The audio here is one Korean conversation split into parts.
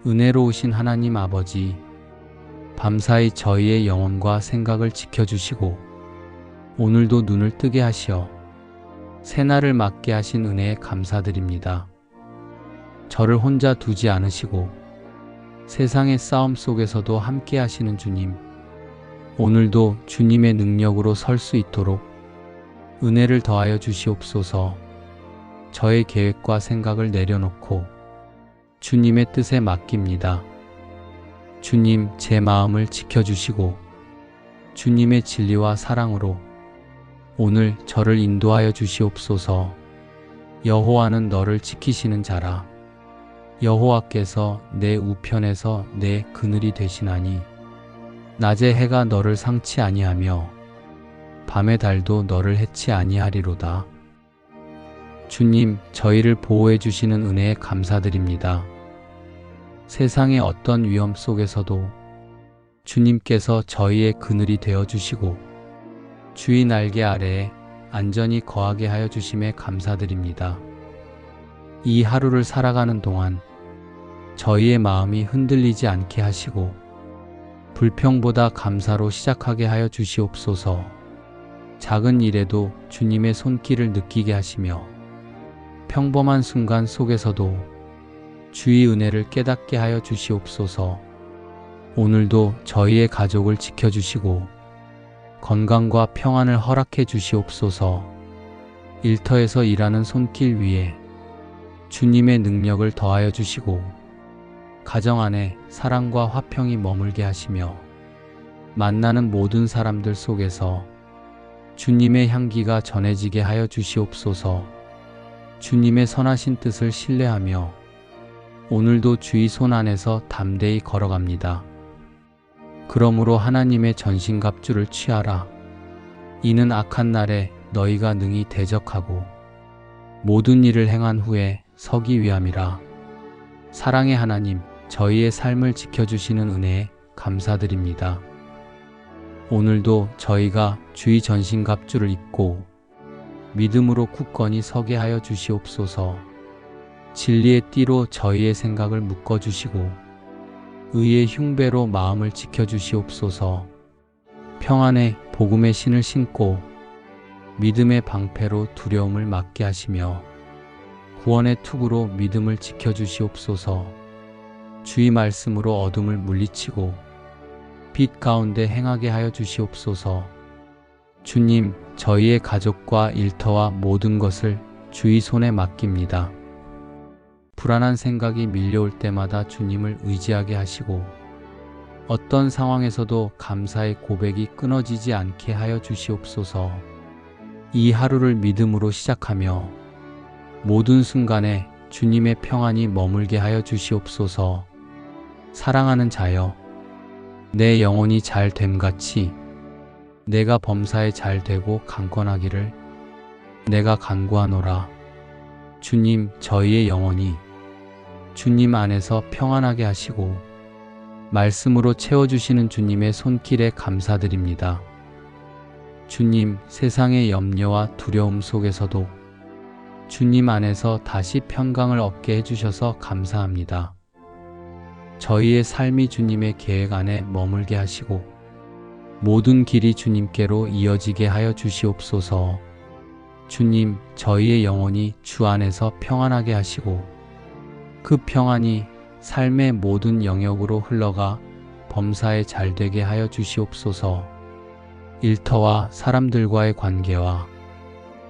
은혜로우신 하나님 아버지, 밤사이 저희의 영혼과 생각을 지켜주시고 오늘도 눈을 뜨게 하시어 새날을 맞게 하신 은혜에 감사드립니다. 저를 혼자 두지 않으시고 세상의 싸움 속에서도 함께 하시는 주님, 오늘도 주님의 능력으로 설 수 있도록 은혜를 더하여 주시옵소서. 저의 계획과 생각을 내려놓고 주님의 뜻에 맡깁니다. 주님, 제 마음을 지켜주시고 주님의 진리와 사랑으로 오늘 저를 인도하여 주시옵소서. 여호와는 너를 지키시는 자라. 여호와께서 내 우편에서 내 그늘이 되시나니 낮의 해가 너를 상치 아니하며 밤의 달도 너를 해치 아니하리로다. 주님, 저희를 보호해 주시는 은혜에 감사드립니다. 세상의 어떤 위험 속에서도 주님께서 저희의 그늘이 되어 주시고 주의 날개 아래에 안전히 거하게 하여 주심에 감사드립니다. 이 하루를 살아가는 동안 저희의 마음이 흔들리지 않게 하시고 불평보다 감사로 시작하게 하여 주시옵소서. 작은 일에도 주님의 손길을 느끼게 하시며 평범한 순간 속에서도 주의 은혜를 깨닫게 하여 주시옵소서. 오늘도 저희의 가족을 지켜주시고 건강과 평안을 허락해 주시옵소서. 일터에서 일하는 손길 위에 주님의 능력을 더하여 주시고 가정 안에 사랑과 화평이 머물게 하시며 만나는 모든 사람들 속에서 주님의 향기가 전해지게 하여 주시옵소서. 주님의 선하신 뜻을 신뢰하며 오늘도 주의 손 안에서 담대히 걸어갑니다. 그러므로 하나님의 전신갑주를 취하라. 이는 악한 날에 너희가 능히 대적하고 모든 일을 행한 후에 서기 위함이라. 사랑의 하나님, 저희의 삶을 지켜주시는 은혜에 감사드립니다. 오늘도 저희가 주의 전신갑주를 입고 믿음으로 굳건히 서게 하여 주시옵소서. 진리의 띠로 저희의 생각을 묶어주시고 의의 흉배로 마음을 지켜주시옵소서. 평안의 복음의 신을 신고 믿음의 방패로 두려움을 막게 하시며 구원의 투구로 믿음을 지켜주시옵소서. 주의 말씀으로 어둠을 물리치고 빛 가운데 행하게 하여 주시옵소서. 주님, 저희의 가족과 일터와 모든 것을 주의 손에 맡깁니다. 불안한 생각이 밀려올 때마다 주님을 의지하게 하시고 어떤 상황에서도 감사의 고백이 끊어지지 않게 하여 주시옵소서. 이 하루를 믿음으로 시작하며 모든 순간에 주님의 평안이 머물게 하여 주시옵소서. 사랑하는 자여, 내 영혼이 잘 됨같이 내가 범사에 잘 되고 강건하기를 내가 간구하노라. 주님, 저희의 영혼이 주님 안에서 평안하게 하시고 말씀으로 채워주시는 주님의 손길에 감사드립니다. 주님, 세상의 염려와 두려움 속에서도 주님 안에서 다시 평강을 얻게 해주셔서 감사합니다. 저희의 삶이 주님의 계획 안에 머물게 하시고 모든 길이 주님께로 이어지게 하여 주시옵소서. 주님, 저희의 영혼이 주 안에서 평안하게 하시고 그 평안이 삶의 모든 영역으로 흘러가 범사에 잘되게 하여 주시옵소서. 일터와 사람들과의 관계와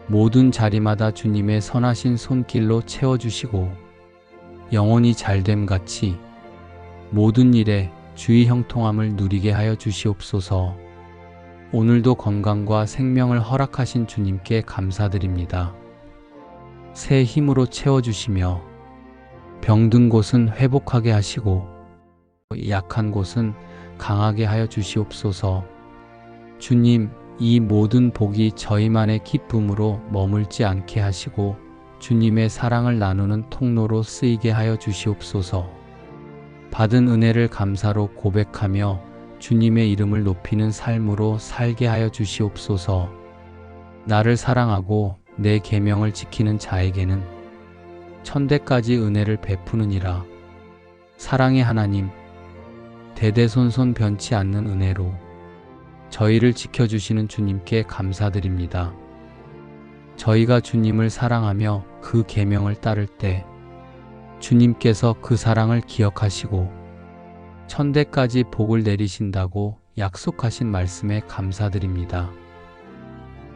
모든 자리마다 주님의 선하신 손길로 채워주시고 영혼이 잘됨같이 모든 일에 주의 형통함을 누리게 하여 주시옵소서. 오늘도 건강과 생명을 허락하신 주님께 감사드립니다. 새 힘으로 채워주시며 병든 곳은 회복하게 하시고 약한 곳은 강하게 하여 주시옵소서. 주님, 이 모든 복이 저희만의 기쁨으로 머물지 않게 하시고 주님의 사랑을 나누는 통로로 쓰이게 하여 주시옵소서. 받은 은혜를 감사로 고백하며 주님의 이름을 높이는 삶으로 살게 하여 주시옵소서. 나를 사랑하고 내 계명을 지키는 자에게는 천대까지 은혜를 베푸느니라. 사랑의 하나님, 대대손손 변치 않는 은혜로 저희를 지켜주시는 주님께 감사드립니다. 저희가 주님을 사랑하며 그 계명을 따를 때 주님께서 그 사랑을 기억하시고 천대까지 복을 내리신다고 약속하신 말씀에 감사드립니다.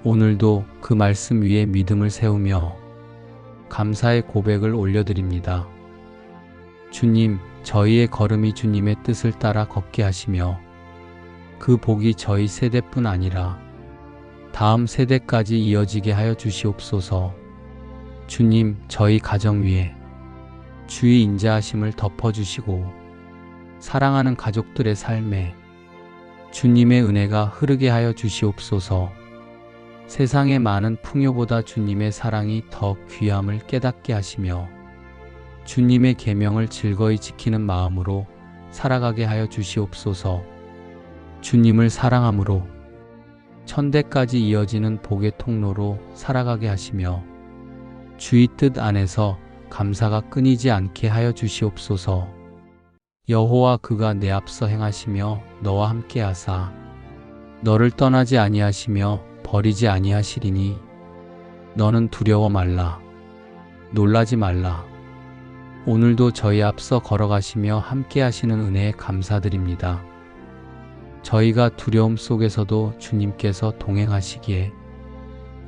오늘도 그 말씀 위에 믿음을 세우며 감사의 고백을 올려드립니다. 주님, 저희의 걸음이 주님의 뜻을 따라 걷게 하시며 그 복이 저희 세대뿐 아니라 다음 세대까지 이어지게 하여 주시옵소서. 주님, 저희 가정 위에 주의 인자하심을 덮어주시고 사랑하는 가족들의 삶에 주님의 은혜가 흐르게 하여 주시옵소서. 세상의 많은 풍요보다 주님의 사랑이 더 귀함을 깨닫게 하시며 주님의 계명을 즐거이 지키는 마음으로 살아가게 하여 주시옵소서. 주님을 사랑함으로 천대까지 이어지는 복의 통로로 살아가게 하시며 주의 뜻 안에서 감사가 끊이지 않게 하여 주시옵소서. 여호와 그가 내 앞서 행하시며 너와 함께 하사 너를 떠나지 아니하시며 버리지 아니하시리니 너는 두려워 말라. 놀라지 말라. 오늘도 저희 앞서 걸어가시며 함께 하시는 은혜에 감사드립니다. 저희가 두려움 속에서도 주님께서 동행하시기에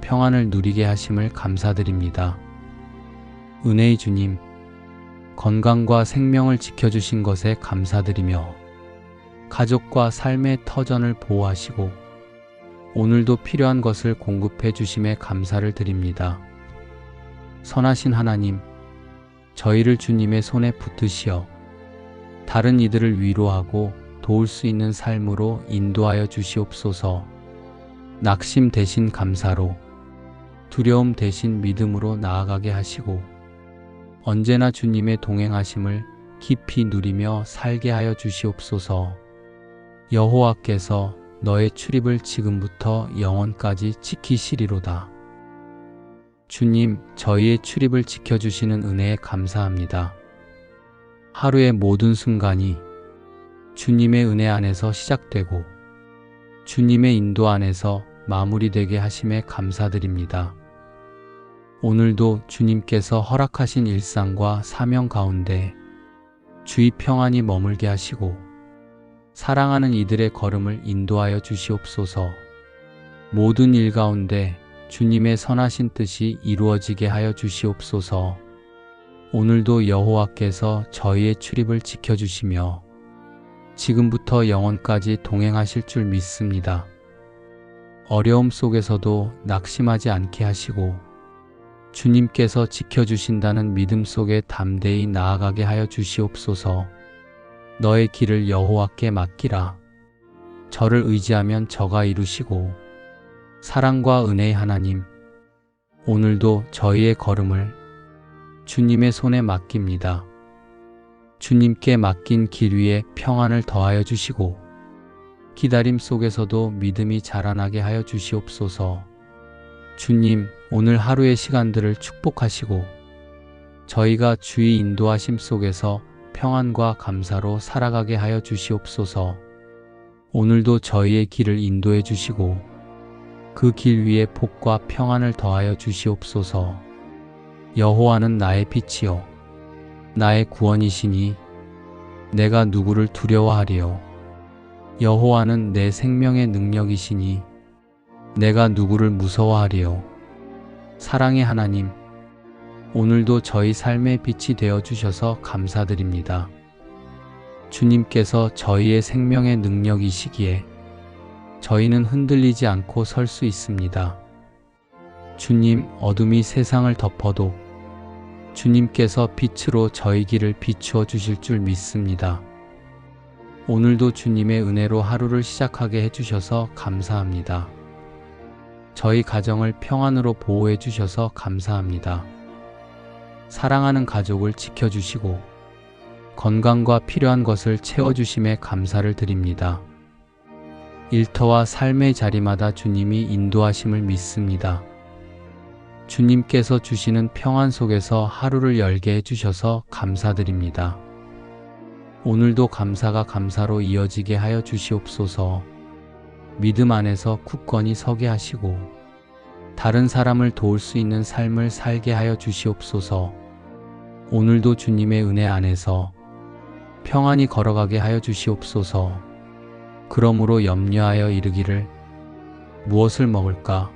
평안을 누리게 하심을 감사드립니다. 은혜의 주님, 건강과 생명을 지켜주신 것에 감사드리며 가족과 삶의 터전을 보호하시고 오늘도 필요한 것을 공급해 주심에 감사를 드립니다. 선하신 하나님, 저희를 주님의 손에 붙드시어 다른 이들을 위로하고 도울 수 있는 삶으로 인도하여 주시옵소서. 낙심 대신 감사로, 두려움 대신 믿음으로 나아가게 하시고 언제나 주님의 동행하심을 깊이 누리며 살게 하여 주시옵소서. 여호와께서 너의 출입을 지금부터 영원까지 지키시리로다. 주님, 저희의 출입을 지켜주시는 은혜에 감사합니다. 하루의 모든 순간이 주님의 은혜 안에서 시작되고 주님의 인도 안에서 마무리되게 하심에 감사드립니다. 오늘도 주님께서 허락하신 일상과 사명 가운데 주의 평안이 머물게 하시고 사랑하는 이들의 걸음을 인도하여 주시옵소서. 모든 일 가운데 주님의 선하신 뜻이 이루어지게 하여 주시옵소서. 오늘도 여호와께서 저희의 출입을 지켜주시며 지금부터 영원까지 동행하실 줄 믿습니다. 어려움 속에서도 낙심하지 않게 하시고 주님께서 지켜주신다는 믿음 속에 담대히 나아가게 하여 주시옵소서. 너의 길을 여호와께 맡기라. 저를 의지하면 저가 이루시고 사랑과 은혜의 하나님, 오늘도 저희의 걸음을 주님의 손에 맡깁니다. 주님께 맡긴 길 위에 평안을 더하여 주시고 기다림 속에서도 믿음이 자라나게 하여 주시옵소서. 주님, 오늘 하루의 시간들을 축복하시고 저희가 주의 인도하심 속에서 평안과 감사로 살아가게 하여 주시옵소서. 오늘도 저희의 길을 인도해 주시고 그 길 위에 복과 평안을 더하여 주시옵소서. 여호와는 나의 빛이요 나의 구원이시니 내가 누구를 두려워하리요. 여호와는 내 생명의 능력이시니 내가 누구를 무서워하리요. 사랑의 하나님, 오늘도 저희 삶의 빛이 되어 주셔서 감사드립니다. 주님께서 저희의 생명의 능력이시기에 저희는 흔들리지 않고 설 수 있습니다. 주님, 어둠이 세상을 덮어도 주님께서 빛으로 저희 길을 비추어 주실 줄 믿습니다. 오늘도 주님의 은혜로 하루를 시작하게 해주셔서 감사합니다. 저희 가정을 평안으로 보호해 주셔서 감사합니다. 사랑하는 가족을 지켜주시고 건강과 필요한 것을 채워주심에 감사를 드립니다. 일터와 삶의 자리마다 주님이 인도하심을 믿습니다. 주님께서 주시는 평안 속에서 하루를 열게 해주셔서 감사드립니다. 오늘도 감사가 감사로 이어지게 하여 주시옵소서. 믿음 안에서 굳건히 서게 하시고 다른 사람을 도울 수 있는 삶을 살게 하여 주시옵소서. 오늘도 주님의 은혜 안에서 평안히 걸어가게 하여 주시옵소서. 그러므로 염려하여 이르기를 무엇을 먹을까?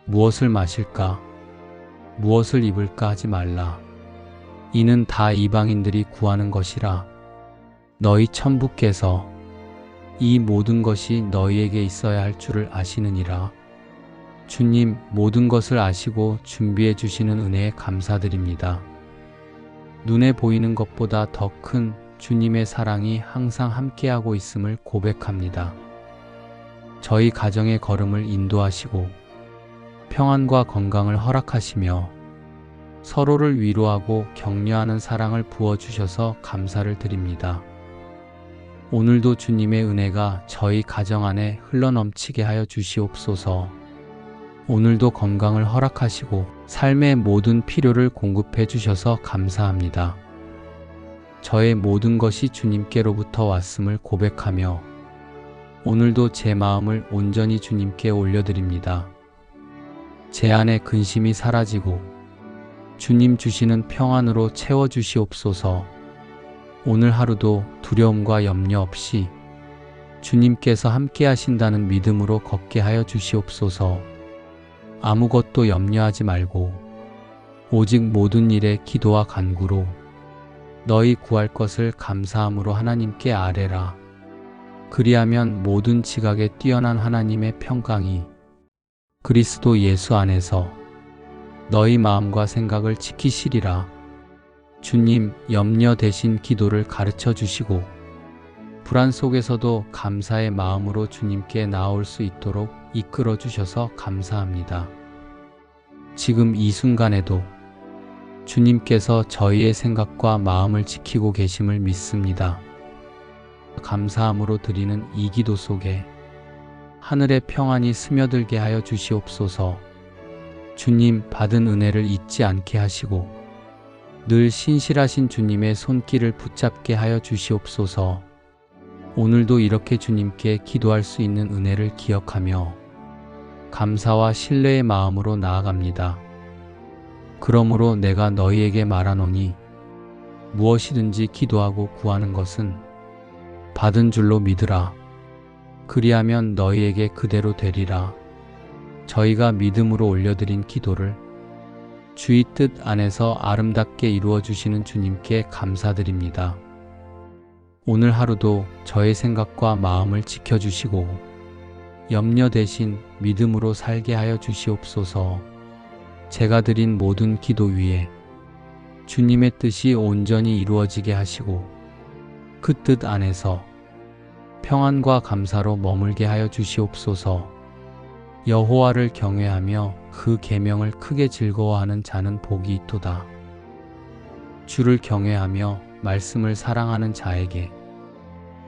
무엇을 마실까? 무엇을 입을까 하지 말라. 이는 다 이방인들이 구하는 것이라. 너희 천부께서 이 모든 것이 너희에게 있어야 할 줄을 아시느니라. 주님, 모든 것을 아시고 준비해 주시는 은혜에 감사드립니다. 눈에 보이는 것보다 더 큰 주님의 사랑이 항상 함께하고 있음을 고백합니다. 저희 가정의 걸음을 인도하시고 평안과 건강을 허락하시며 서로를 위로하고 격려하는 사랑을 부어주셔서 감사를 드립니다. 오늘도 주님의 은혜가 저희 가정 안에 흘러넘치게 하여 주시옵소서. 오늘도 건강을 허락하시고 삶의 모든 필요를 공급해 주셔서 감사합니다. 저의 모든 것이 주님께로부터 왔음을 고백하며 오늘도 제 마음을 온전히 주님께 올려드립니다. 제 안에 근심이 사라지고 주님 주시는 평안으로 채워주시옵소서. 오늘 하루도 두려움과 염려 없이 주님께서 함께 하신다는 믿음으로 걷게 하여 주시옵소서. 아무것도 염려하지 말고 오직 모든 일에 기도와 간구로 너희 구할 것을 감사함으로 하나님께 아뢰라. 그리하면 모든 지각에 뛰어난 하나님의 평강이 그리스도 예수 안에서 너희 마음과 생각을 지키시리라. 주님, 염려 대신 기도를 가르쳐 주시고 불안 속에서도 감사의 마음으로 주님께 나올 수 있도록 이끌어 주셔서 감사합니다. 지금 이 순간에도 주님께서 저희의 생각과 마음을 지키고 계심을 믿습니다. 감사함으로 드리는 이 기도 속에 하늘의 평안이 스며들게 하여 주시옵소서. 주님, 받은 은혜를 잊지 않게 하시고 늘 신실하신 주님의 손길을 붙잡게 하여 주시옵소서. 오늘도 이렇게 주님께 기도할 수 있는 은혜를 기억하며 감사와 신뢰의 마음으로 나아갑니다. 그러므로 내가 너희에게 말하노니 무엇이든지 기도하고 구하는 것은 받은 줄로 믿으라. 그리하면 너희에게 그대로 되리라. 저희가 믿음으로 올려드린 기도를 주의 뜻 안에서 아름답게 이루어 주시는 주님께 감사드립니다. 오늘 하루도 저의 생각과 마음을 지켜주시고 염려 대신 믿음으로 살게 하여 주시옵소서. 제가 드린 모든 기도 위에 주님의 뜻이 온전히 이루어지게 하시고 그 뜻 안에서 평안과 감사로 머물게 하여 주시옵소서. 여호와를 경외하며 그 계명을 크게 즐거워하는 자는 복이 있도다. 주를 경외하며 말씀을 사랑하는 자에게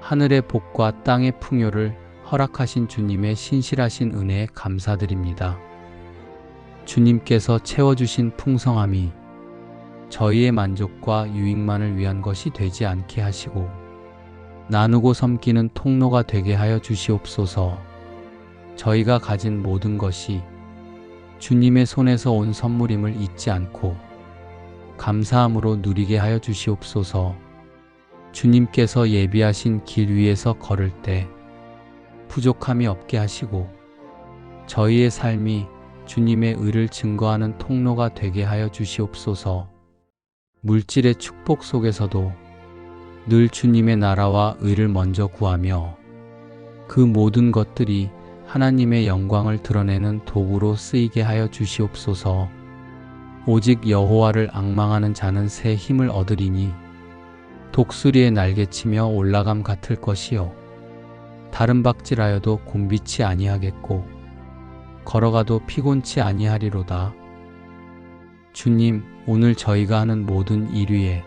하늘의 복과 땅의 풍요를 허락하신 주님의 신실하신 은혜에 감사드립니다. 주님께서 채워주신 풍성함이 저희의 만족과 유익만을 위한 것이 되지 않게 하시고 나누고 섬기는 통로가 되게 하여 주시옵소서. 저희가 가진 모든 것이 주님의 손에서 온 선물임을 잊지 않고 감사함으로 누리게 하여 주시옵소서. 주님께서 예비하신 길 위에서 걸을 때 부족함이 없게 하시고 저희의 삶이 주님의 의를 증거하는 통로가 되게 하여 주시옵소서. 물질의 축복 속에서도 늘 주님의 나라와 의를 먼저 구하며 그 모든 것들이 하나님의 영광을 드러내는 도구로 쓰이게 하여 주시옵소서. 오직 여호와를 앙망하는 자는 새 힘을 얻으리니 독수리의 날개치며 올라감 같을 것이요 다른 박질하여도 곤비치 아니하겠고 걸어가도 피곤치 아니하리로다. 주님, 오늘 저희가 하는 모든 일 위에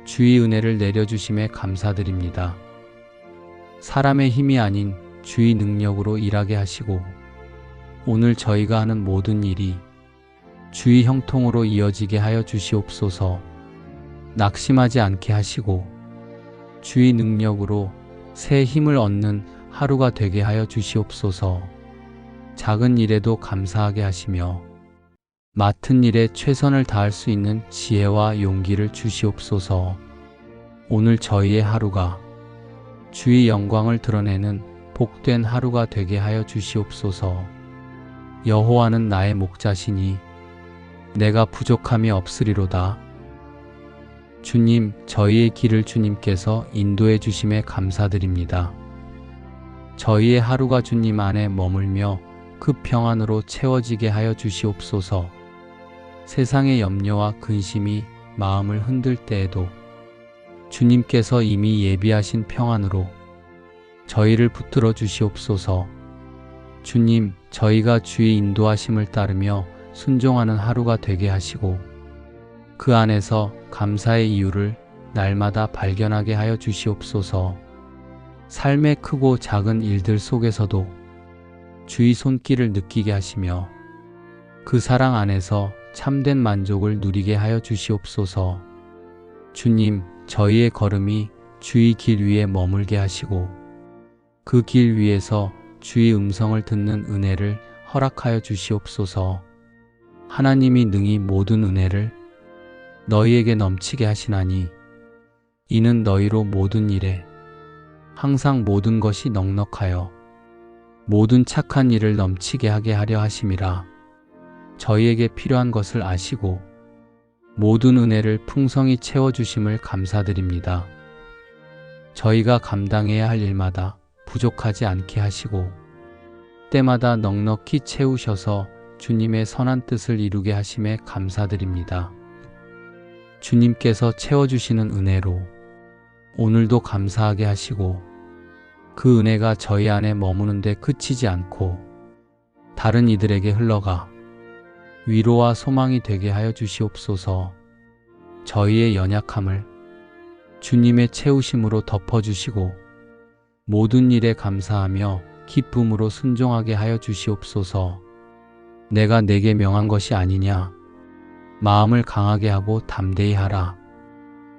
주의 은혜를 내려주심에 감사드립니다. 사람의 힘이 아닌 주의 능력으로 일하게 하시고 오늘 저희가 하는 모든 일이 주의 형통으로 이어지게 하여 주시옵소서. 낙심하지 않게 하시고 주의 능력으로 새 힘을 얻는 하루가 되게 하여 주시옵소서. 작은 일에도 감사하게 하시며 맡은 일에 최선을 다할 수 있는 지혜와 용기를 주시옵소서. 오늘 저희의 하루가 주의 영광을 드러내는 복된 하루가 되게 하여 주시옵소서. 여호와는 나의 목자시니 내가 부족함이 없으리로다. 주님, 저희의 길을 주님께서 인도해 주심에 감사드립니다. 저희의 하루가 주님 안에 머물며 그 평안으로 채워지게 하여 주시옵소서. 세상의 염려와 근심이 마음을 흔들 때에도 주님께서 이미 예비하신 평안으로 저희를 붙들어 주시옵소서. 주님, 저희가 주의 인도하심을 따르며 순종하는 하루가 되게 하시고 그 안에서 감사의 이유를 날마다 발견하게 하여 주시옵소서. 삶의 크고 작은 일들 속에서도 주의 손길을 느끼게 하시며 그 사랑 안에서 참된 만족을 누리게 하여 주시옵소서. 주님, 저희의 걸음이 주의 길 위에 머물게 하시고 그 길 위에서 주의 음성을 듣는 은혜를 허락하여 주시옵소서. 하나님이 능히 모든 은혜를 너희에게 넘치게 하시나니 이는 너희로 모든 일에 항상 모든 것이 넉넉하여 모든 착한 일을 넘치게 하게 하려 하심이라. 저희에게 필요한 것을 아시고 모든 은혜를 풍성히 채워주심을 감사드립니다. 저희가 감당해야 할 일마다 부족하지 않게 하시고 때마다 넉넉히 채우셔서 주님의 선한 뜻을 이루게 하심에 감사드립니다. 주님께서 채워주시는 은혜로 오늘도 감사하게 하시고 그 은혜가 저희 안에 머무는데 그치지 않고 다른 이들에게 흘러가 위로와 소망이 되게 하여 주시옵소서. 저희의 연약함을 주님의 채우심으로 덮어주시고 모든 일에 감사하며 기쁨으로 순종하게 하여 주시옵소서. 내가 내게 명한 것이 아니냐. 마음을 강하게 하고 담대히 하라.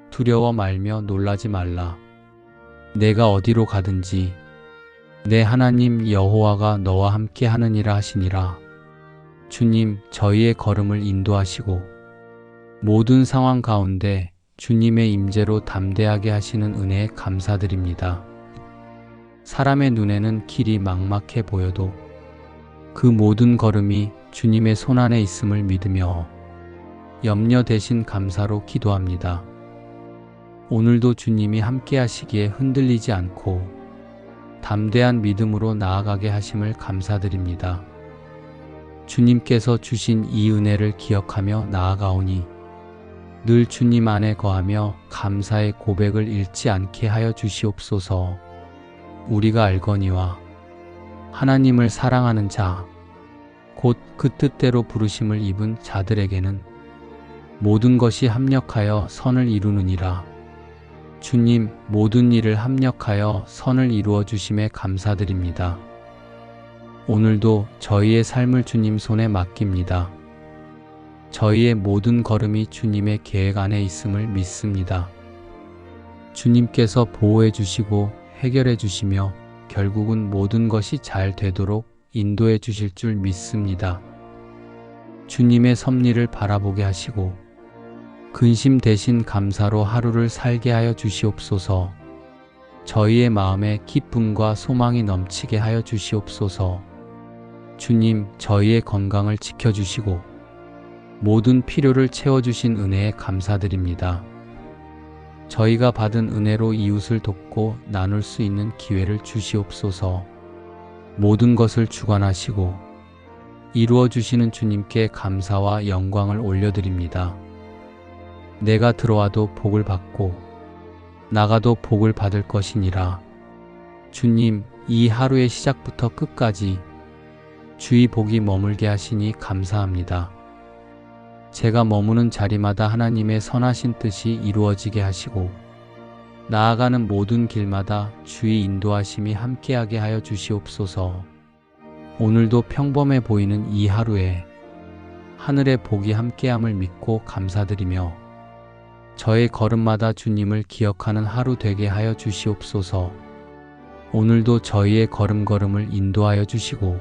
두려워 말며 놀라지 말라. 내가 어디로 가든지 내 하나님 여호와가 너와 함께 하느니라 하시니라. 주님, 저희의 걸음을 인도하시고 모든 상황 가운데 주님의 임재로 담대하게 하시는 은혜에 감사드립니다. 사람의 눈에는 길이 막막해 보여도 그 모든 걸음이 주님의 손안에 있음을 믿으며 염려 대신 감사로 기도합니다. 오늘도 주님이 함께 하시기에 흔들리지 않고 담대한 믿음으로 나아가게 하심을 감사드립니다. 주님께서 주신 이 은혜를 기억하며 나아가오니 늘 주님 안에 거하며 감사의 고백을 잃지 않게 하여 주시옵소서. 우리가 알거니와 하나님을 사랑하는 자, 곧 그 뜻대로 부르심을 입은 자들에게는 모든 것이 합력하여 선을 이루느니라. 주님, 모든 일을 합력하여 선을 이루어 주심에 감사드립니다. 오늘도 저희의 삶을 주님 손에 맡깁니다. 저희의 모든 걸음이 주님의 계획 안에 있음을 믿습니다. 주님께서 보호해 주시고 해결해 주시며 결국은 모든 것이 잘 되도록 인도해 주실 줄 믿습니다. 주님의 섭리를 바라보게 하시고 근심 대신 감사로 하루를 살게 하여 주시옵소서. 저희의 마음에 기쁨과 소망이 넘치게 하여 주시옵소서. 주님, 저희의 건강을 지켜주시고 모든 필요를 채워주신 은혜에 감사드립니다. 저희가 받은 은혜로 이웃을 돕고 나눌 수 있는 기회를 주시옵소서. 모든 것을 주관하시고 이루어 주시는 주님께 감사와 영광을 올려드립니다. 내가 들어와도 복을 받고 나가도 복을 받을 것이니라. 주님, 이 하루의 시작부터 끝까지 주의 복이 머물게 하시니 감사합니다. 제가 머무는 자리마다 하나님의 선하신 뜻이 이루어지게 하시고 나아가는 모든 길마다 주의 인도하심이 함께하게 하여 주시옵소서. 오늘도 평범해 보이는 이 하루에 하늘의 복이 함께함을 믿고 감사드리며 저의 걸음마다 주님을 기억하는 하루 되게 하여 주시옵소서. 오늘도 저희의 걸음걸음을 인도하여 주시고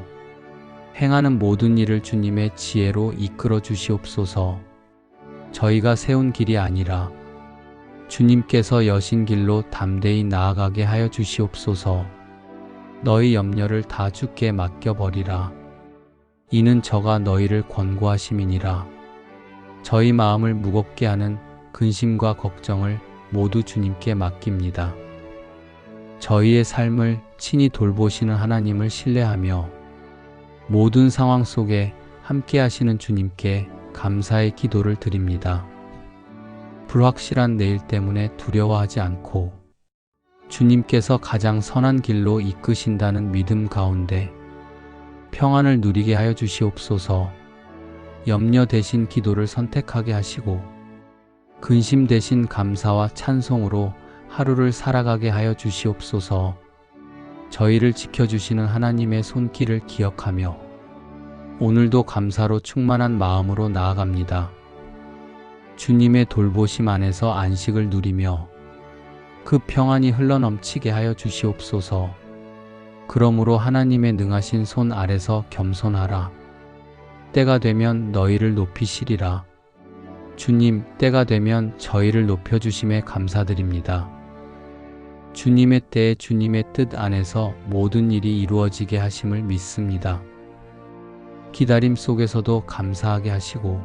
행하는 모든 일을 주님의 지혜로 이끌어 주시옵소서. 저희가 세운 길이 아니라 주님께서 여신 길로 담대히 나아가게 하여 주시옵소서. 너희 염려를 다 주께 맡겨버리라. 이는 저가 너희를 권고하심이니라. 저희 마음을 무겁게 하는 근심과 걱정을 모두 주님께 맡깁니다. 저희의 삶을 친히 돌보시는 하나님을 신뢰하며 모든 상황 속에 함께 하시는 주님께 감사의 기도를 드립니다. 불확실한 내일 때문에 두려워하지 않고 주님께서 가장 선한 길로 이끄신다는 믿음 가운데 평안을 누리게 하여 주시옵소서. 염려 대신 기도를 선택하게 하시고 근심 대신 감사와 찬송으로 하루를 살아가게 하여 주시옵소서. 저희를 지켜주시는 하나님의 손길을 기억하며 오늘도 감사로 충만한 마음으로 나아갑니다. 주님의 돌보심 안에서 안식을 누리며 그 평안이 흘러넘치게 하여 주시옵소서. 그러므로 하나님의 능하신 손 아래서 겸손하라. 때가 되면 너희를 높이시리라. 주님, 때가 되면 저희를 높여주심에 감사드립니다. 주님의 때에 주님의 뜻 안에서 모든 일이 이루어지게 하심을 믿습니다. 기다림 속에서도 감사하게 하시고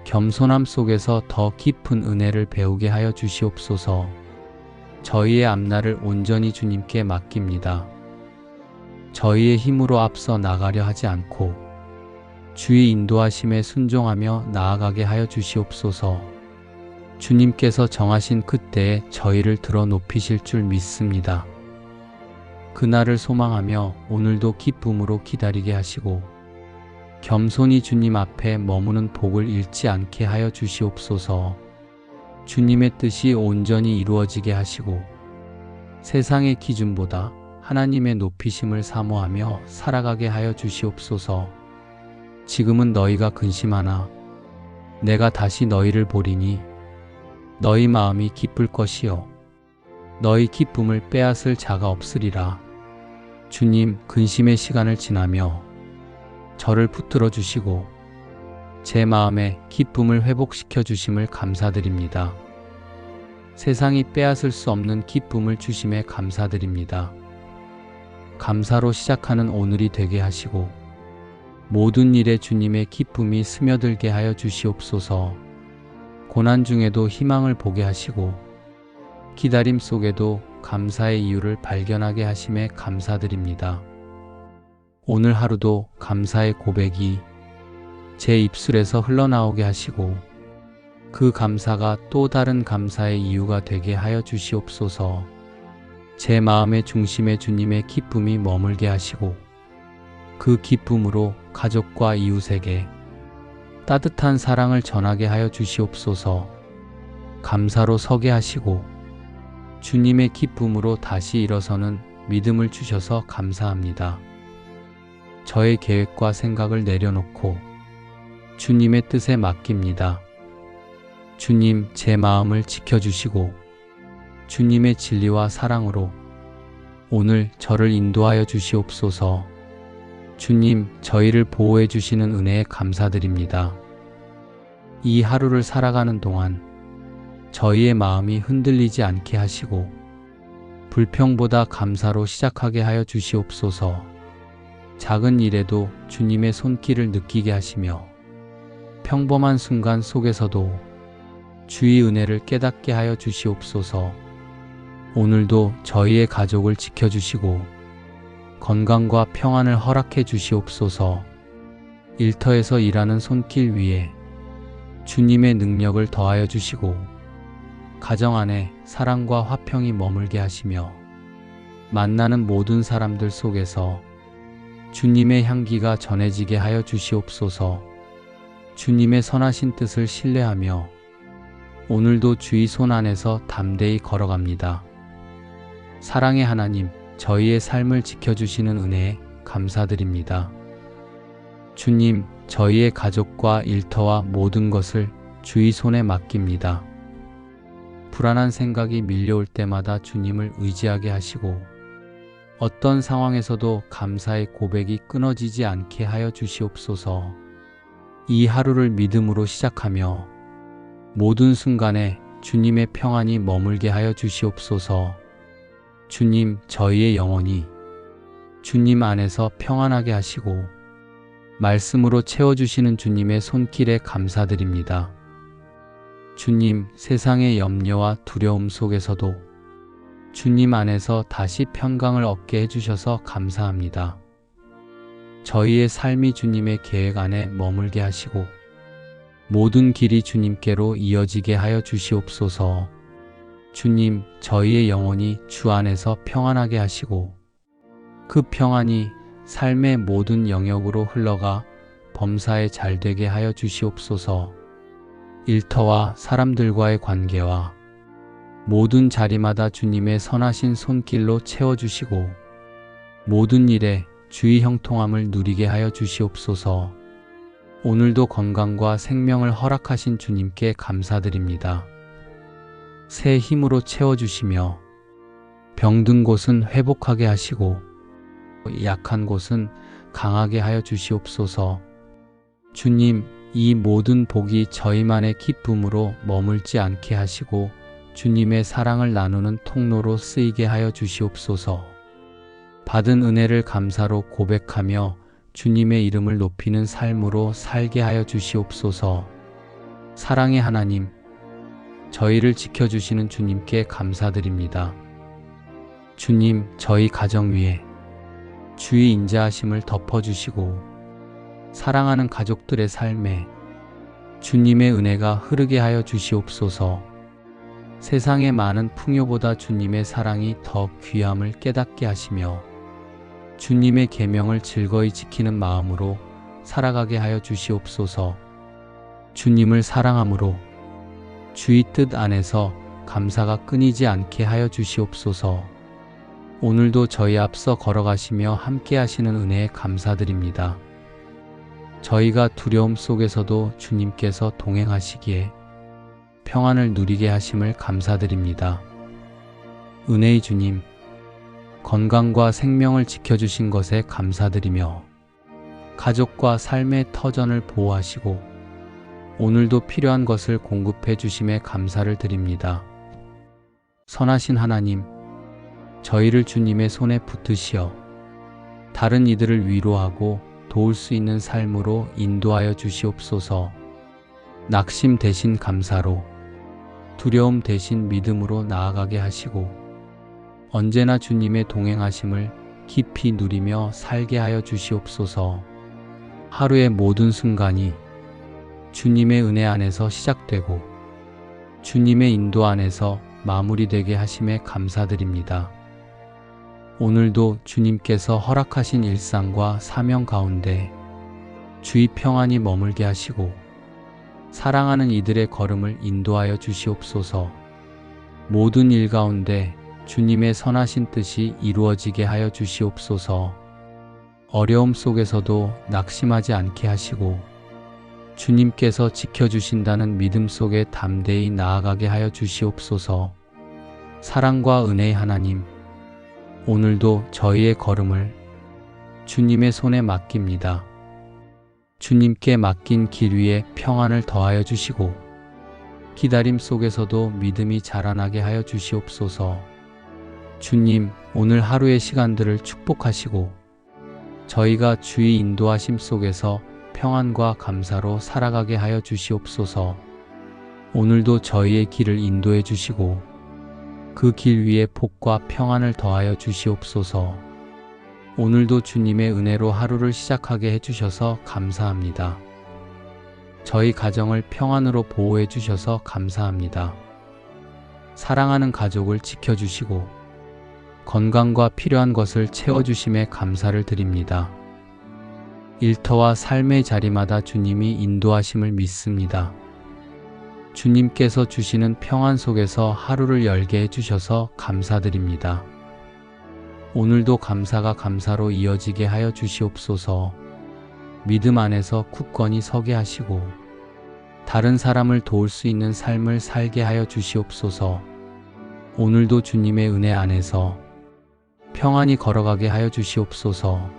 겸손함 속에서 더 깊은 은혜를 배우게 하여 주시옵소서. 저희의 앞날을 온전히 주님께 맡깁니다. 저희의 힘으로 앞서 나가려 하지 않고 주의 인도하심에 순종하며 나아가게 하여 주시옵소서. 주님께서 정하신 그때에 저희를 들어 높이실 줄 믿습니다. 그날을 소망하며 오늘도 기쁨으로 기다리게 하시고 겸손히 주님 앞에 머무는 복을 잃지 않게 하여 주시옵소서. 주님의 뜻이 온전히 이루어지게 하시고 세상의 기준보다 하나님의 높이심을 사모하며 살아가게 하여 주시옵소서. 지금은 너희가 근심하나 내가 다시 너희를 보리니 너희 마음이 기쁠 것이요 너희 기쁨을 빼앗을 자가 없으리라. 주님, 근심의 시간을 지나며 저를 붙들어 주시고 제 마음에 기쁨을 회복시켜 주심을 감사드립니다. 세상이 빼앗을 수 없는 기쁨을 주심에 감사드립니다. 감사로 시작하는 오늘이 되게 하시고 모든 일에 주님의 기쁨이 스며들게 하여 주시옵소서. 고난 중에도 희망을 보게 하시고 기다림 속에도 감사의 이유를 발견하게 하심에 감사드립니다. 오늘 하루도 감사의 고백이 제 입술에서 흘러나오게 하시고 그 감사가 또 다른 감사의 이유가 되게 하여 주시옵소서. 제 마음의 중심에 주님의 기쁨이 머물게 하시고 그 기쁨으로 가족과 이웃에게 따뜻한 사랑을 전하게 하여 주시옵소서. 감사로 서게 하시고 주님의 기쁨으로 다시 일어서는 믿음을 주셔서 감사합니다. 저의 계획과 생각을 내려놓고 주님의 뜻에 맡깁니다. 주님, 제 마음을 지켜주시고 주님의 진리와 사랑으로 오늘 저를 인도하여 주시옵소서. 주님, 저희를 보호해 주시는 은혜에 감사드립니다. 이 하루를 살아가는 동안 저희의 마음이 흔들리지 않게 하시고 불평보다 감사로 시작하게 하여 주시옵소서. 작은 일에도 주님의 손길을 느끼게 하시며 평범한 순간 속에서도 주의 은혜를 깨닫게 하여 주시옵소서. 오늘도 저희의 가족을 지켜주시고 건강과 평안을 허락해 주시옵소서. 일터에서 일하는 손길 위에 주님의 능력을 더하여 주시고 가정 안에 사랑과 화평이 머물게 하시며 만나는 모든 사람들 속에서 주님의 향기가 전해지게 하여 주시옵소서. 주님의 선하신 뜻을 신뢰하며 오늘도 주의 손 안에서 담대히 걸어갑니다. 사랑의 하나님, 저희의 삶을 지켜주시는 은혜에 감사드립니다. 주님, 저희의 가족과 일터와 모든 것을 주의 손에 맡깁니다. 불안한 생각이 밀려올 때마다 주님을 의지하게 하시고 어떤 상황에서도 감사의 고백이 끊어지지 않게 하여 주시옵소서. 이 하루를 믿음으로 시작하며 모든 순간에 주님의 평안이 머물게 하여 주시옵소서. 주님, 저희의 영혼이 주님 안에서 평안하게 하시고 말씀으로 채워주시는 주님의 손길에 감사드립니다. 주님, 세상의 염려와 두려움 속에서도 주님 안에서 다시 평강을 얻게 해주셔서 감사합니다. 저희의 삶이 주님의 계획 안에 머물게 하시고 모든 길이 주님께로 이어지게 하여 주시옵소서. 주님, 저희의 영혼이 주 안에서 평안하게 하시고 그 평안이 삶의 모든 영역으로 흘러가 범사에 잘되게 하여 주시옵소서. 일터와 사람들과의 관계와 모든 자리마다 주님의 선하신 손길로 채워주시고 모든 일에 주의 형통함을 누리게 하여 주시옵소서. 오늘도 건강과 생명을 허락하신 주님께 감사드립니다. 새 힘으로 채워주시며 병든 곳은 회복하게 하시고 약한 곳은 강하게 하여 주시옵소서. 주님, 이 모든 복이 저희만의 기쁨으로 머물지 않게 하시고 주님의 사랑을 나누는 통로로 쓰이게 하여 주시옵소서. 받은 은혜를 감사로 고백하며 주님의 이름을 높이는 삶으로 살게 하여 주시옵소서. 사랑의 하나님, 저희를 지켜주시는 주님께 감사드립니다. 주님, 저희 가정 위에 주의 인자하심을 덮어주시고 사랑하는 가족들의 삶에 주님의 은혜가 흐르게 하여 주시옵소서. 세상의 많은 풍요보다 주님의 사랑이 더 귀함을 깨닫게 하시며 주님의 계명을 즐거이 지키는 마음으로 살아가게 하여 주시옵소서. 주님을 사랑함으로 주의 뜻 안에서 감사가 끊이지 않게 하여 주시옵소서. 오늘도 저희 앞서 걸어가시며 함께 하시는 은혜에 감사드립니다. 저희가 두려움 속에서도 주님께서 동행하시기에 평안을 누리게 하심을 감사드립니다. 은혜의 주님, 건강과 생명을 지켜주신 것에 감사드리며 가족과 삶의 터전을 보호하시고 오늘도 필요한 것을 공급해 주심에 감사를 드립니다. 선하신 하나님, 저희를 주님의 손에 붙드시어 다른 이들을 위로하고 도울 수 있는 삶으로 인도하여 주시옵소서. 낙심 대신 감사로, 두려움 대신 믿음으로 나아가게 하시고 언제나 주님의 동행하심을 깊이 누리며 살게 하여 주시옵소서. 하루의 모든 순간이 주님의 은혜 안에서 시작되고 주님의 인도 안에서 마무리되게 하심에 감사드립니다. 오늘도 주님께서 허락하신 일상과 사명 가운데 주의 평안이 머물게 하시고 사랑하는 이들의 걸음을 인도하여 주시옵소서. 모든 일 가운데 주님의 선하신 뜻이 이루어지게 하여 주시옵소서. 어려움 속에서도 낙심하지 않게 하시고 주님께서 지켜주신다는 믿음 속에 담대히 나아가게 하여 주시옵소서. 사랑과 은혜의 하나님, 오늘도 저희의 걸음을 주님의 손에 맡깁니다. 주님께 맡긴 길 위에 평안을 더하여 주시고 기다림 속에서도 믿음이 자라나게 하여 주시옵소서. 주님, 오늘 하루의 시간들을 축복하시고 저희가 주의 인도하심 속에서 평안과 감사로 살아가게 하여 주시옵소서. 오늘도 저희의 길을 인도해 주시고 그 길 위에 복과 평안을 더하여 주시옵소서. 오늘도 주님의 은혜로 하루를 시작하게 해주셔서 감사합니다. 저희 가정을 평안으로 보호해 주셔서 감사합니다. 사랑하는 가족을 지켜주시고 건강과 필요한 것을 채워주심에 감사를 드립니다. 일터와 삶의 자리마다 주님이 인도하심을 믿습니다. 주님께서 주시는 평안 속에서 하루를 열게 해주셔서 감사드립니다. 오늘도 감사가 감사로 이어지게 하여 주시옵소서. 믿음 안에서 굳건히 서게 하시고 다른 사람을 도울 수 있는 삶을 살게 하여 주시옵소서. 오늘도 주님의 은혜 안에서 평안히 걸어가게 하여 주시옵소서.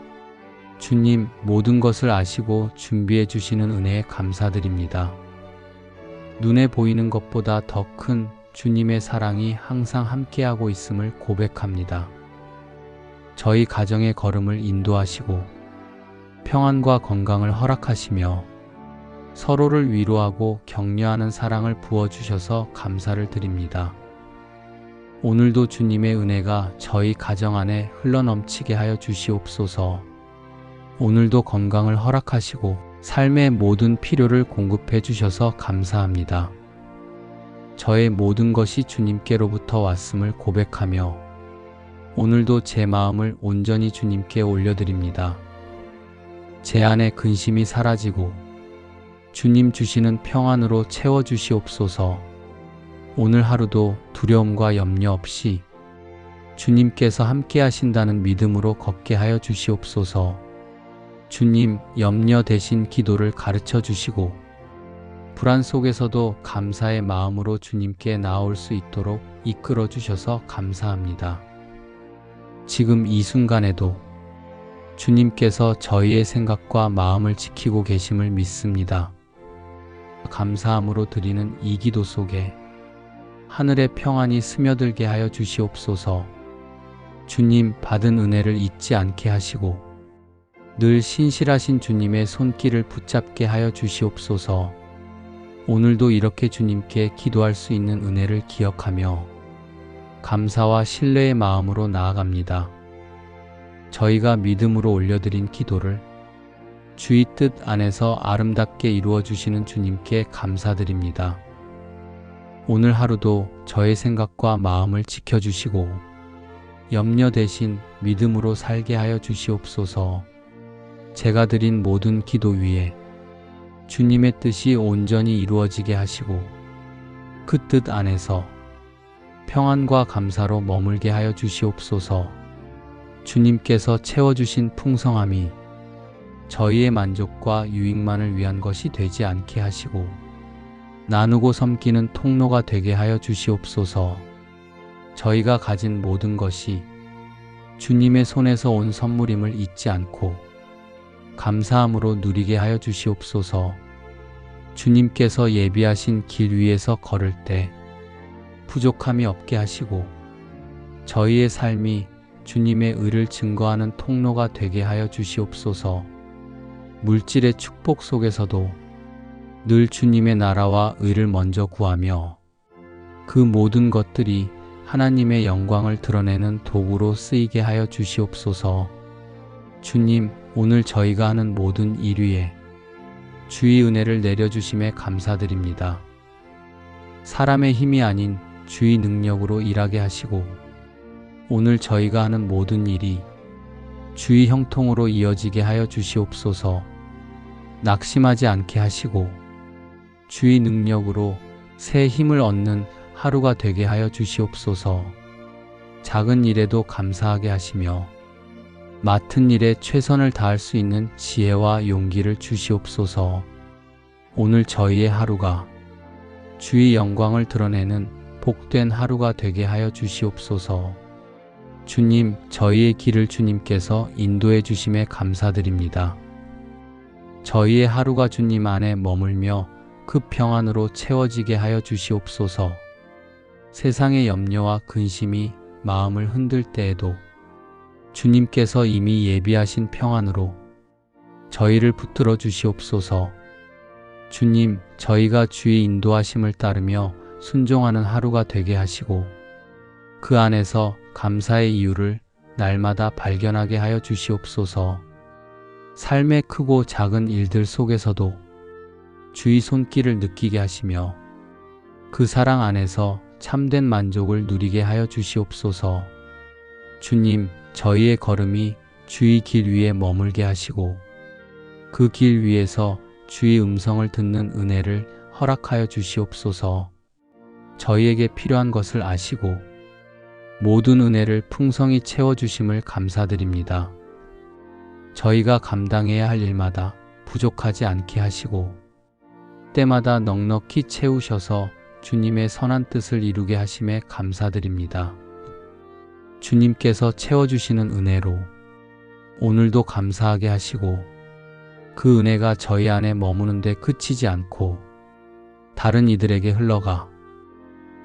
주님, 모든 것을 아시고 준비해 주시는 은혜에 감사드립니다. 눈에 보이는 것보다 더 큰 주님의 사랑이 항상 함께하고 있음을 고백합니다. 저희 가정의 걸음을 인도하시고 평안과 건강을 허락하시며 서로를 위로하고 격려하는 사랑을 부어주셔서 감사를 드립니다. 오늘도 주님의 은혜가 저희 가정 안에 흘러넘치게 하여 주시옵소서. 오늘도 건강을 허락하시고 삶의 모든 필요를 공급해 주셔서 감사합니다. 저의 모든 것이 주님께로부터 왔음을 고백하며 오늘도 제 마음을 온전히 주님께 올려드립니다. 제 안에 근심이 사라지고 주님 주시는 평안으로 채워주시옵소서. 오늘 하루도 두려움과 염려 없이 주님께서 함께 하신다는 믿음으로 걷게 하여 주시옵소서. 주님, 염려 대신 기도를 가르쳐 주시고 불안 속에서도 감사의 마음으로 주님께 나올 수 있도록 이끌어 주셔서 감사합니다. 지금 이 순간에도 주님께서 저희의 생각과 마음을 지키고 계심을 믿습니다. 감사함으로 드리는 이 기도 속에 하늘의 평안이 스며들게 하여 주시옵소서. 주님, 받은 은혜를 잊지 않게 하시고 늘 신실하신 주님의 손길을 붙잡게 하여 주시옵소서. 오늘도 이렇게 주님께 기도할 수 있는 은혜를 기억하며 감사와 신뢰의 마음으로 나아갑니다. 저희가 믿음으로 올려드린 기도를 주의 뜻 안에서 아름답게 이루어 주시는 주님께 감사드립니다. 오늘 하루도 저의 생각과 마음을 지켜주시고 염려 대신 믿음으로 살게 하여 주시옵소서. 제가 드린 모든 기도 위에 주님의 뜻이 온전히 이루어지게 하시고 그 뜻 안에서 평안과 감사로 머물게 하여 주시옵소서. 주님께서 채워주신 풍성함이 저희의 만족과 유익만을 위한 것이 되지 않게 하시고 나누고 섬기는 통로가 되게 하여 주시옵소서. 저희가 가진 모든 것이 주님의 손에서 온 선물임을 잊지 않고 감사함으로 누리게 하여 주시옵소서. 주님께서 예비하신 길 위에서 걸을 때 부족함이 없게 하시고 저희의 삶이 주님의 의를 증거하는 통로가 되게 하여 주시옵소서. 물질의 축복 속에서도 늘 주님의 나라와 의를 먼저 구하며 그 모든 것들이 하나님의 영광을 드러내는 도구로 쓰이게 하여 주시옵소서. 주님, 오늘 저희가 하는 모든 일 위에 주의 은혜를 내려주심에 감사드립니다. 사람의 힘이 아닌 주의 능력으로 일하게 하시고 오늘 저희가 하는 모든 일이 주의 형통으로 이어지게 하여 주시옵소서. 낙심하지 않게 하시고 주의 능력으로 새 힘을 얻는 하루가 되게 하여 주시옵소서. 작은 일에도 감사하게 하시며 맡은 일에 최선을 다할 수 있는 지혜와 용기를 주시옵소서. 오늘 저희의 하루가 주의 영광을 드러내는 복된 하루가 되게 하여 주시옵소서. 주님, 저희의 길을 주님께서 인도해 주심에 감사드립니다. 저희의 하루가 주님 안에 머물며 그 평안으로 채워지게 하여 주시옵소서. 세상의 염려와 근심이 마음을 흔들 때에도 주님께서 이미 예비하신 평안으로 저희를 붙들어 주시옵소서. 주님, 저희가 주의 인도하심을 따르며 순종하는 하루가 되게 하시고 그 안에서 감사의 이유를 날마다 발견하게 하여 주시옵소서. 삶의 크고 작은 일들 속에서도 주의 손길을 느끼게 하시며 그 사랑 안에서 참된 만족을 누리게 하여 주시옵소서. 주님, 저희의 걸음이 주의 길 위에 머물게 하시고 그 길 위에서 주의 음성을 듣는 은혜를 허락하여 주시옵소서. 저희에게 필요한 것을 아시고 모든 은혜를 풍성히 채워주심을 감사드립니다. 저희가 감당해야 할 일마다 부족하지 않게 하시고 때마다 넉넉히 채우셔서 주님의 선한 뜻을 이루게 하심에 감사드립니다. 주님께서 채워주시는 은혜로 오늘도 감사하게 하시고 그 은혜가 저희 안에 머무는데 그치지 않고 다른 이들에게 흘러가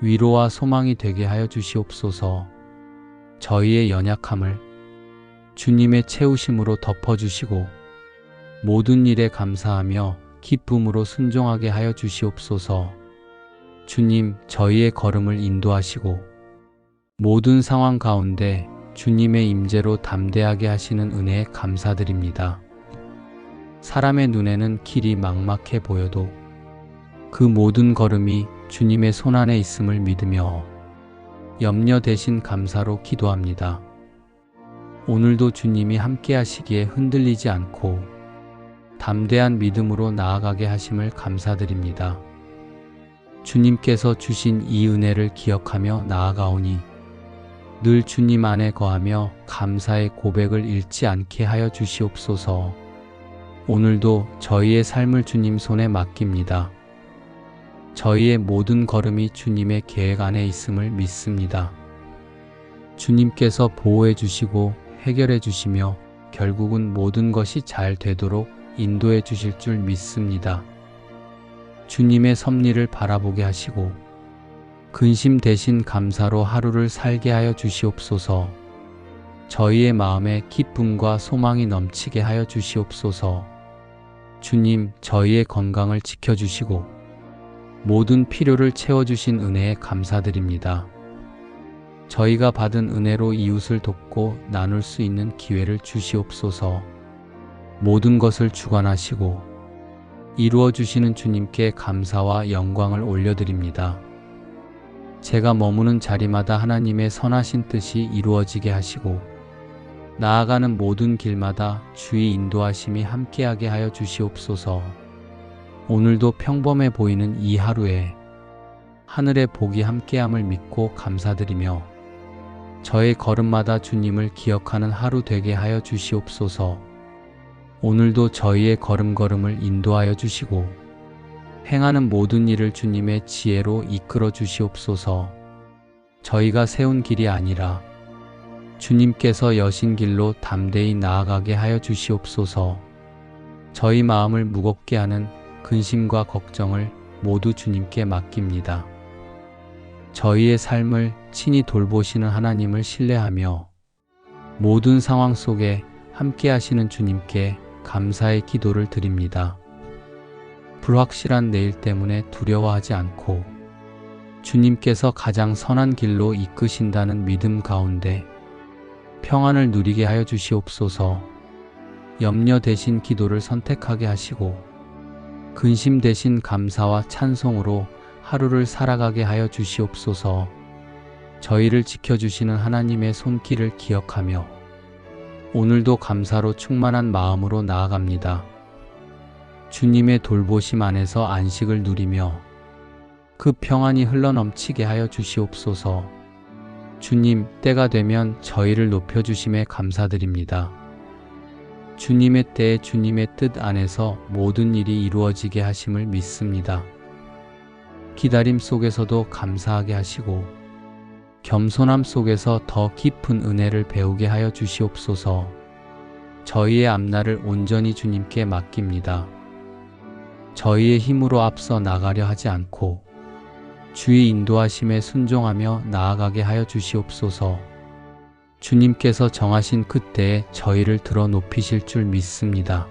위로와 소망이 되게 하여 주시옵소서. 저희의 연약함을 주님의 채우심으로 덮어주시고 모든 일에 감사하며 기쁨으로 순종하게 하여 주시옵소서. 주님, 저희의 걸음을 인도하시고 모든 상황 가운데 주님의 임재로 담대하게 하시는 은혜에 감사드립니다. 사람의 눈에는 길이 막막해 보여도 그 모든 걸음이 주님의 손안에 있음을 믿으며 염려 대신 감사로 기도합니다. 오늘도 주님이 함께 하시기에 흔들리지 않고 담대한 믿음으로 나아가게 하심을 감사드립니다. 주님께서 주신 이 은혜를 기억하며 나아가오니 늘 주님 안에 거하며 감사의 고백을 잃지 않게 하여 주시옵소서. 오늘도 저희의 삶을 주님 손에 맡깁니다. 저희의 모든 걸음이 주님의 계획 안에 있음을 믿습니다. 주님께서 보호해 주시고 해결해 주시며 결국은 모든 것이 잘 되도록 인도해 주실 줄 믿습니다. 주님의 섭리를 바라보게 하시고 근심 대신 감사로 하루를 살게 하여 주시옵소서. 저희의 마음에 기쁨과 소망이 넘치게 하여 주시옵소서. 주님, 저희의 건강을 지켜주시고 모든 필요를 채워주신 은혜에 감사드립니다. 저희가 받은 은혜로 이웃을 돕고 나눌 수 있는 기회를 주시옵소서. 모든 것을 주관하시고 이루어 주시는 주님께 감사와 영광을 올려드립니다. 제가 머무는 자리마다 하나님의 선하신 뜻이 이루어지게 하시고 나아가는 모든 길마다 주의 인도하심이 함께하게 하여 주시옵소서. 오늘도 평범해 보이는 이 하루에 하늘의 복이 함께함을 믿고 감사드리며 저의 걸음마다 주님을 기억하는 하루 되게 하여 주시옵소서. 오늘도 저희의 걸음걸음을 인도하여 주시고 행하는 모든 일을 주님의 지혜로 이끌어 주시옵소서. 저희가 세운 길이 아니라 주님께서 여신 길로 담대히 나아가게 하여 주시옵소서. 저희 마음을 무겁게 하는 근심과 걱정을 모두 주님께 맡깁니다. 저희의 삶을 친히 돌보시는 하나님을 신뢰하며 모든 상황 속에 함께 하시는 주님께 감사의 기도를 드립니다. 불확실한 내일 때문에 두려워하지 않고 주님께서 가장 선한 길로 이끄신다는 믿음 가운데 평안을 누리게 하여 주시옵소서. 염려 대신 기도를 선택하게 하시고 근심 대신 감사와 찬송으로 하루를 살아가게 하여 주시옵소서. 저희를 지켜주시는 하나님의 손길을 기억하며 오늘도 감사로 충만한 마음으로 나아갑니다. 주님의 돌보심 안에서 안식을 누리며 그 평안이 흘러넘치게 하여 주시옵소서. 주님, 때가 되면 저희를 높여주심에 감사드립니다. 주님의 때에 주님의 뜻 안에서 모든 일이 이루어지게 하심을 믿습니다. 기다림 속에서도 감사하게 하시고 겸손함 속에서 더 깊은 은혜를 배우게 하여 주시옵소서. 저희의 앞날을 온전히 주님께 맡깁니다. 저희의 힘으로 앞서 나가려 하지 않고 주의 인도하심에 순종하며 나아가게 하여 주시옵소서. 주님께서 정하신 그때에 저희를 들어 높이실 줄 믿습니다.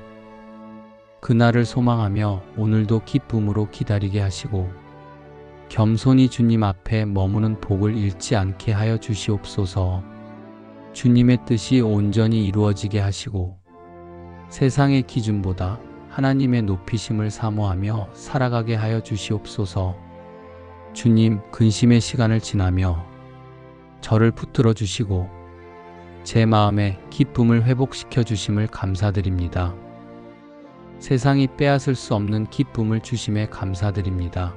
그날을 소망하며 오늘도 기쁨으로 기다리게 하시고 겸손히 주님 앞에 머무는 복을 잃지 않게 하여 주시옵소서. 주님의 뜻이 온전히 이루어지게 하시고 세상의 기준보다 하나님의 높이심을 사모하며 살아가게 하여 주시옵소서. 주님, 근심의 시간을 지나며 저를 붙들어 주시고 제 마음에 기쁨을 회복시켜 주심을 감사드립니다. 세상이 빼앗을 수 없는 기쁨을 주심에 감사드립니다.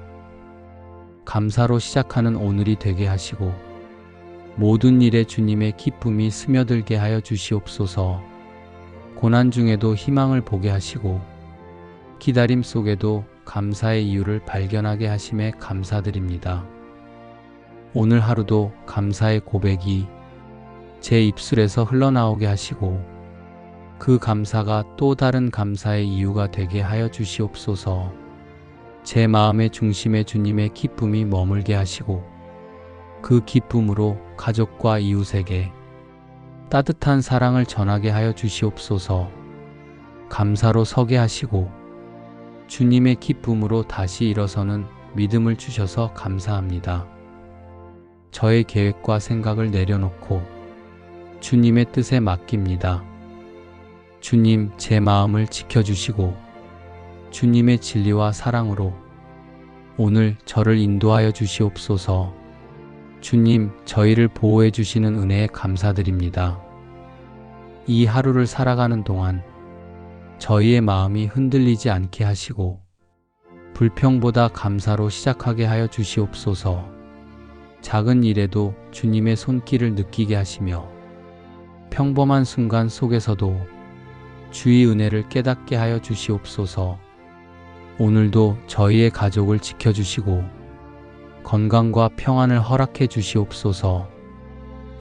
감사로 시작하는 오늘이 되게 하시고 모든 일에 주님의 기쁨이 스며들게 하여 주시옵소서. 고난 중에도 희망을 보게 하시고 기다림 속에도 감사의 이유를 발견하게 하심에 감사드립니다. 오늘 하루도 감사의 고백이 제 입술에서 흘러나오게 하시고 그 감사가 또 다른 감사의 이유가 되게 하여 주시옵소서. 제 마음의 중심에 주님의 기쁨이 머물게 하시고 그 기쁨으로 가족과 이웃에게 따뜻한 사랑을 전하게 하여 주시옵소서. 감사로 서게 하시고 주님의 기쁨으로 다시 일어서는 믿음을 주셔서 감사합니다. 저의 계획과 생각을 내려놓고 주님의 뜻에 맡깁니다. 주님, 제 마음을 지켜주시고 주님의 진리와 사랑으로 오늘 저를 인도하여 주시옵소서. 주님, 저희를 보호해 주시는 은혜에 감사드립니다. 이 하루를 살아가는 동안 저희의 마음이 흔들리지 않게 하시고 불평보다 감사로 시작하게 하여 주시옵소서. 작은 일에도 주님의 손길을 느끼게 하시며 평범한 순간 속에서도 주의 은혜를 깨닫게 하여 주시옵소서. 오늘도 저희의 가족을 지켜주시고 건강과 평안을 허락해 주시옵소서.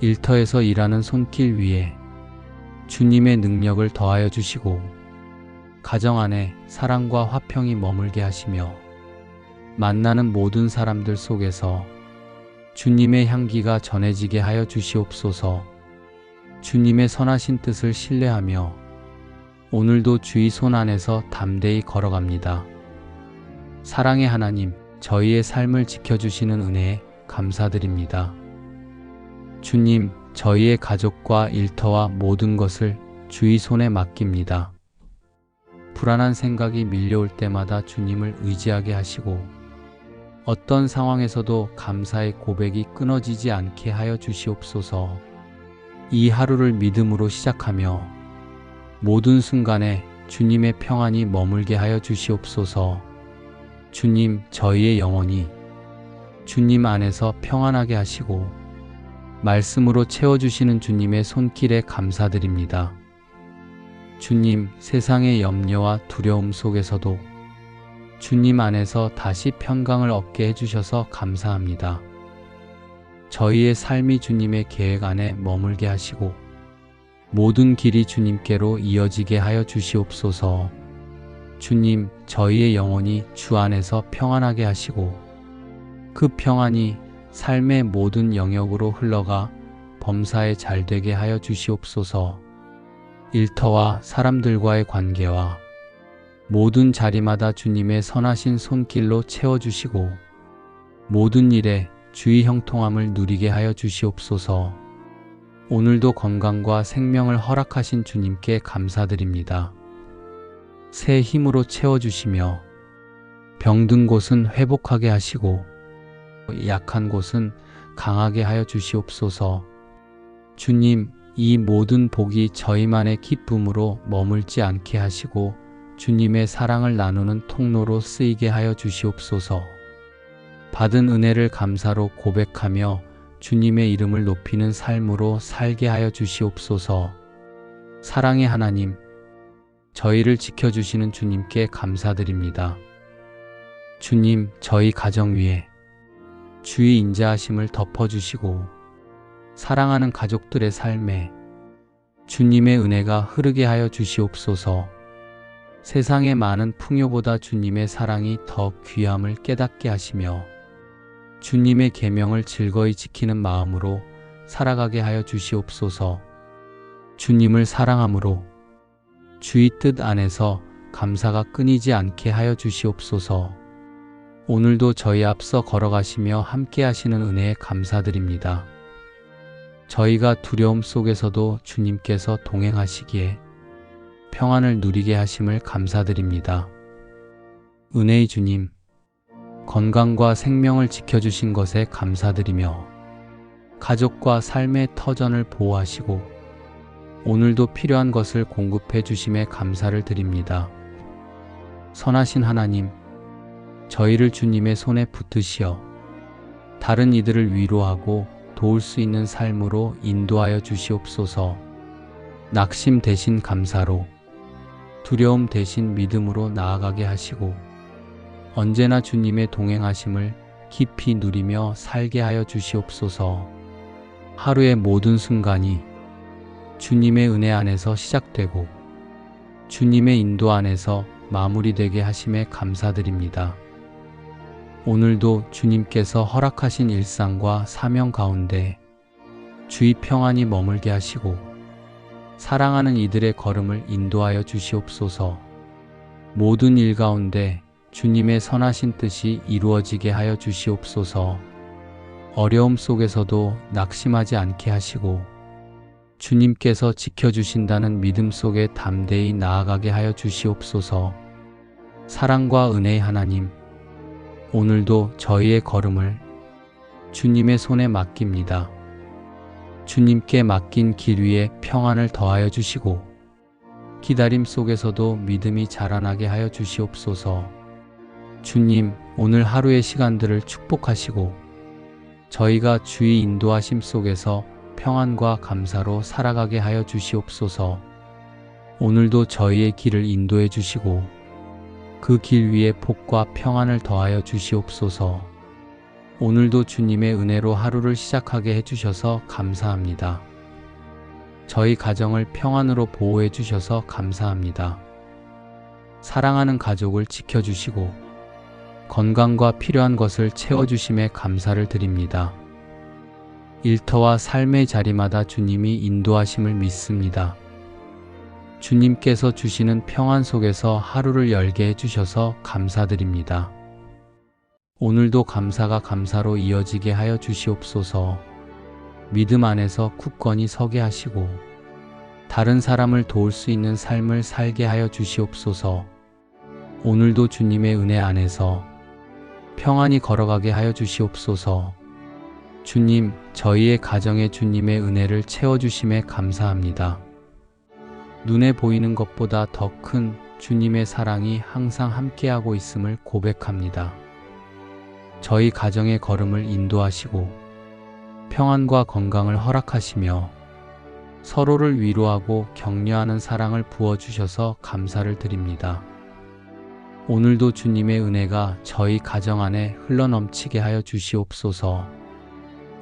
일터에서 일하는 손길 위에 주님의 능력을 더하여 주시고 가정 안에 사랑과 화평이 머물게 하시며 만나는 모든 사람들 속에서 주님의 향기가 전해지게 하여 주시옵소서. 주님의 선하신 뜻을 신뢰하며 오늘도 주의 손 안에서 담대히 걸어갑니다. 사랑의 하나님, 저희의 삶을 지켜주시는 은혜에 감사드립니다. 주님, 저희의 가족과 일터와 모든 것을 주의 손에 맡깁니다. 불안한 생각이 밀려올 때마다 주님을 의지하게 하시고 어떤 상황에서도 감사의 고백이 끊어지지 않게 하여 주시옵소서. 이 하루를 믿음으로 시작하며 모든 순간에 주님의 평안이 머물게 하여 주시옵소서. 주님, 저희의 영혼이 주님 안에서 평안하게 하시고 말씀으로 채워주시는 주님의 손길에 감사드립니다. 주님, 세상의 염려와 두려움 속에서도 주님 안에서 다시 평강을 얻게 해주셔서 감사합니다. 저희의 삶이 주님의 계획 안에 머물게 하시고 모든 길이 주님께로 이어지게 하여 주시옵소서. 주님, 저희의 영혼이 주 안에서 평안하게 하시고 그 평안이 삶의 모든 영역으로 흘러가 범사에 잘되게 하여 주시옵소서. 일터와 사람들과의 관계와 모든 자리마다 주님의 선하신 손길로 채워주시고 모든 일에 주의 형통함을 누리게 하여 주시옵소서. 오늘도 건강과 생명을 허락하신 주님께 감사드립니다. 새 힘으로 채워주시며 병든 곳은 회복하게 하시고 약한 곳은 강하게 하여 주시옵소서. 주님, 이 모든 복이 저희만의 기쁨으로 머물지 않게 하시고 주님의 사랑을 나누는 통로로 쓰이게 하여 주시옵소서. 받은 은혜를 감사로 고백하며 주님의 이름을 높이는 삶으로 살게 하여 주시옵소서. 사랑의 하나님, 저희를 지켜주시는 주님께 감사드립니다. 주님, 저희 가정 위에 주의 인자하심을 덮어주시고 사랑하는 가족들의 삶에 주님의 은혜가 흐르게 하여 주시옵소서. 세상의 많은 풍요보다 주님의 사랑이 더 귀함을 깨닫게 하시며 주님의 계명을 즐거이 지키는 마음으로 살아가게 하여 주시옵소서. 주님을 사랑함으로 주의 뜻 안에서 감사가 끊이지 않게 하여 주시옵소서. 오늘도 저희 앞서 걸어가시며 함께 하시는 은혜에 감사드립니다. 저희가 두려움 속에서도 주님께서 동행하시기에 평안을 누리게 하심을 감사드립니다. 은혜의 주님, 건강과 생명을 지켜주신 것에 감사드리며 가족과 삶의 터전을 보호하시고 오늘도 필요한 것을 공급해 주심에 감사를 드립니다. 선하신 하나님, 저희를 주님의 손에 붙드시어 다른 이들을 위로하고 도울 수 있는 삶으로 인도하여 주시옵소서. 낙심 대신 감사로, 두려움 대신 믿음으로 나아가게 하시고 언제나 주님의 동행하심을 깊이 누리며 살게 하여 주시옵소서. 하루의 모든 순간이 주님의 은혜 안에서 시작되고 주님의 인도 안에서 마무리되게 하심에 감사드립니다. 오늘도 주님께서 허락하신 일상과 사명 가운데 주의 평안이 머물게 하시고 사랑하는 이들의 걸음을 인도하여 주시옵소서. 모든 일 가운데 주님의 선하신 뜻이 이루어지게 하여 주시옵소서. 어려움 속에서도 낙심하지 않게 하시고 주님께서 지켜주신다는 믿음 속에 담대히 나아가게 하여 주시옵소서. 사랑과 은혜의 하나님, 오늘도 저희의 걸음을 주님의 손에 맡깁니다. 주님께 맡긴 길 위에 평안을 더하여 주시고 기다림 속에서도 믿음이 자라나게 하여 주시옵소서. 주님, 오늘 하루의 시간들을 축복하시고 저희가 주의 인도하심 속에서 평안과 감사로 살아가게 하여 주시옵소서. 오늘도 저희의 길을 인도해 주시고 그 길 위에 복과 평안을 더하여 주시옵소서. 오늘도 주님의 은혜로 하루를 시작하게 해주셔서 감사합니다. 저희 가정을 평안으로 보호해 주셔서 감사합니다. 사랑하는 가족을 지켜주시고 건강과 필요한 것을 채워주심에 감사를 드립니다. 일터와 삶의 자리마다 주님이 인도하심을 믿습니다. 주님께서 주시는 평안 속에서 하루를 열게 해주셔서 감사드립니다. 오늘도 감사가 감사로 이어지게 하여 주시옵소서. 믿음 안에서 굳건히 서게 하시고 다른 사람을 도울 수 있는 삶을 살게 하여 주시옵소서. 오늘도 주님의 은혜 안에서 평안히 걸어가게 하여 주시옵소서. 주님, 저희의 가정에 주님의 은혜를 채워주심에 감사합니다. 눈에 보이는 것보다 더 큰 주님의 사랑이 항상 함께하고 있음을 고백합니다. 저희 가정의 걸음을 인도하시고 평안과 건강을 허락하시며 서로를 위로하고 격려하는 사랑을 부어주셔서 감사를 드립니다. 오늘도 주님의 은혜가 저희 가정 안에 흘러넘치게 하여 주시옵소서.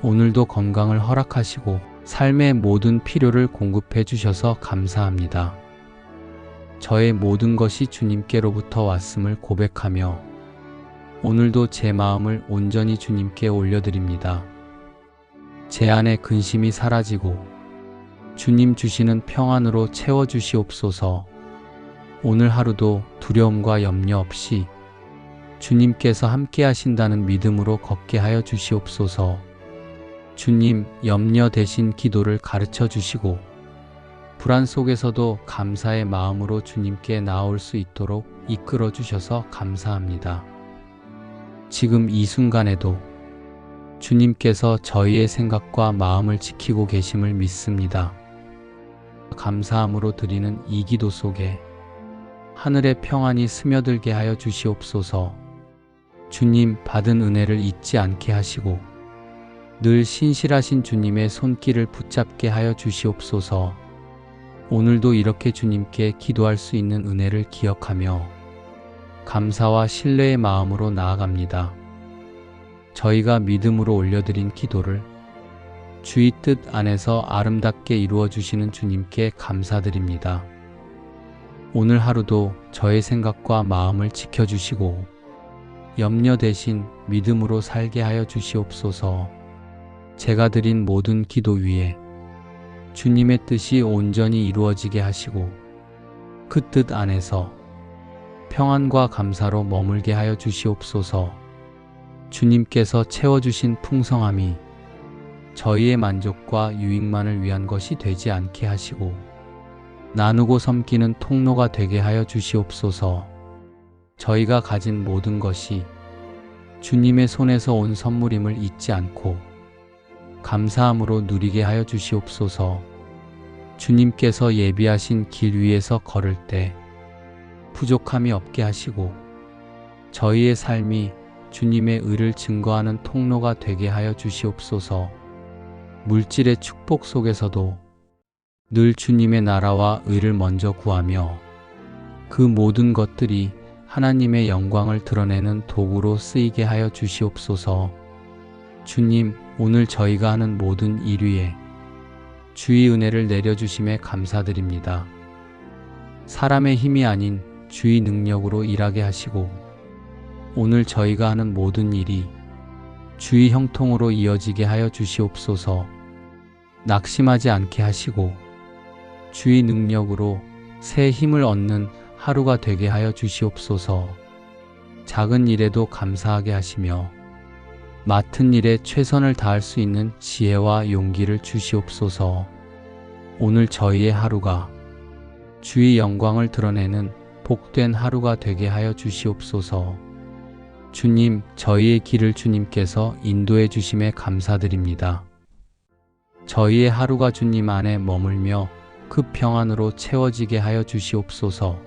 오늘도 건강을 허락하시고 삶의 모든 필요를 공급해 주셔서 감사합니다. 저의 모든 것이 주님께로부터 왔음을 고백하며 오늘도 제 마음을 온전히 주님께 올려드립니다. 제 안의 근심이 사라지고 주님 주시는 평안으로 채워주시옵소서. 오늘 하루도 두려움과 염려 없이 주님께서 함께 하신다는 믿음으로 걷게 하여 주시옵소서. 주님, 염려 대신 기도를 가르쳐 주시고 불안 속에서도 감사의 마음으로 주님께 나올 수 있도록 이끌어 주셔서 감사합니다. 지금 이 순간에도 주님께서 저희의 생각과 마음을 지키고 계심을 믿습니다. 감사함으로 드리는 이 기도 속에 하늘의 평안이 스며들게 하여 주시옵소서. 주님, 받은 은혜를 잊지 않게 하시고 늘 신실하신 주님의 손길을 붙잡게 하여 주시옵소서. 오늘도 이렇게 주님께 기도할 수 있는 은혜를 기억하며 감사와 신뢰의 마음으로 나아갑니다. 저희가 믿음으로 올려드린 기도를 주의 뜻 안에서 아름답게 이루어 주시는 주님께 감사드립니다. 오늘 하루도 저의 생각과 마음을 지켜주시고 염려 대신 믿음으로 살게 하여 주시옵소서. 제가 드린 모든 기도 위에 주님의 뜻이 온전히 이루어지게 하시고 그 뜻 안에서 평안과 감사로 머물게 하여 주시옵소서. 주님께서 채워주신 풍성함이 저희의 만족과 유익만을 위한 것이 되지 않게 하시고 나누고 섬기는 통로가 되게 하여 주시옵소서. 저희가 가진 모든 것이 주님의 손에서 온 선물임을 잊지 않고 감사함으로 누리게 하여 주시옵소서. 주님께서 예비하신 길 위에서 걸을 때 부족함이 없게 하시고 저희의 삶이 주님의 의를 증거하는 통로가 되게 하여 주시옵소서. 물질의 축복 속에서도 늘 주님의 나라와 의를 먼저 구하며 그 모든 것들이 하나님의 영광을 드러내는 도구로 쓰이게 하여 주시옵소서. 주님, 오늘 저희가 하는 모든 일 위에 주의 은혜를 내려주심에 감사드립니다. 사람의 힘이 아닌 주의 능력으로 일하게 하시고 오늘 저희가 하는 모든 일이 주의 형통으로 이어지게 하여 주시옵소서. 낙심하지 않게 하시고 주의 능력으로 새 힘을 얻는 하루가 되게 하여 주시옵소서. 작은 일에도 감사하게 하시며 맡은 일에 최선을 다할 수 있는 지혜와 용기를 주시옵소서. 오늘 저희의 하루가 주의 영광을 드러내는 복된 하루가 되게 하여 주시옵소서. 주님, 저희의 길을 주님께서 인도해 주심에 감사드립니다. 저희의 하루가 주님 안에 머물며 그 평안으로 채워지게 하여 주시옵소서.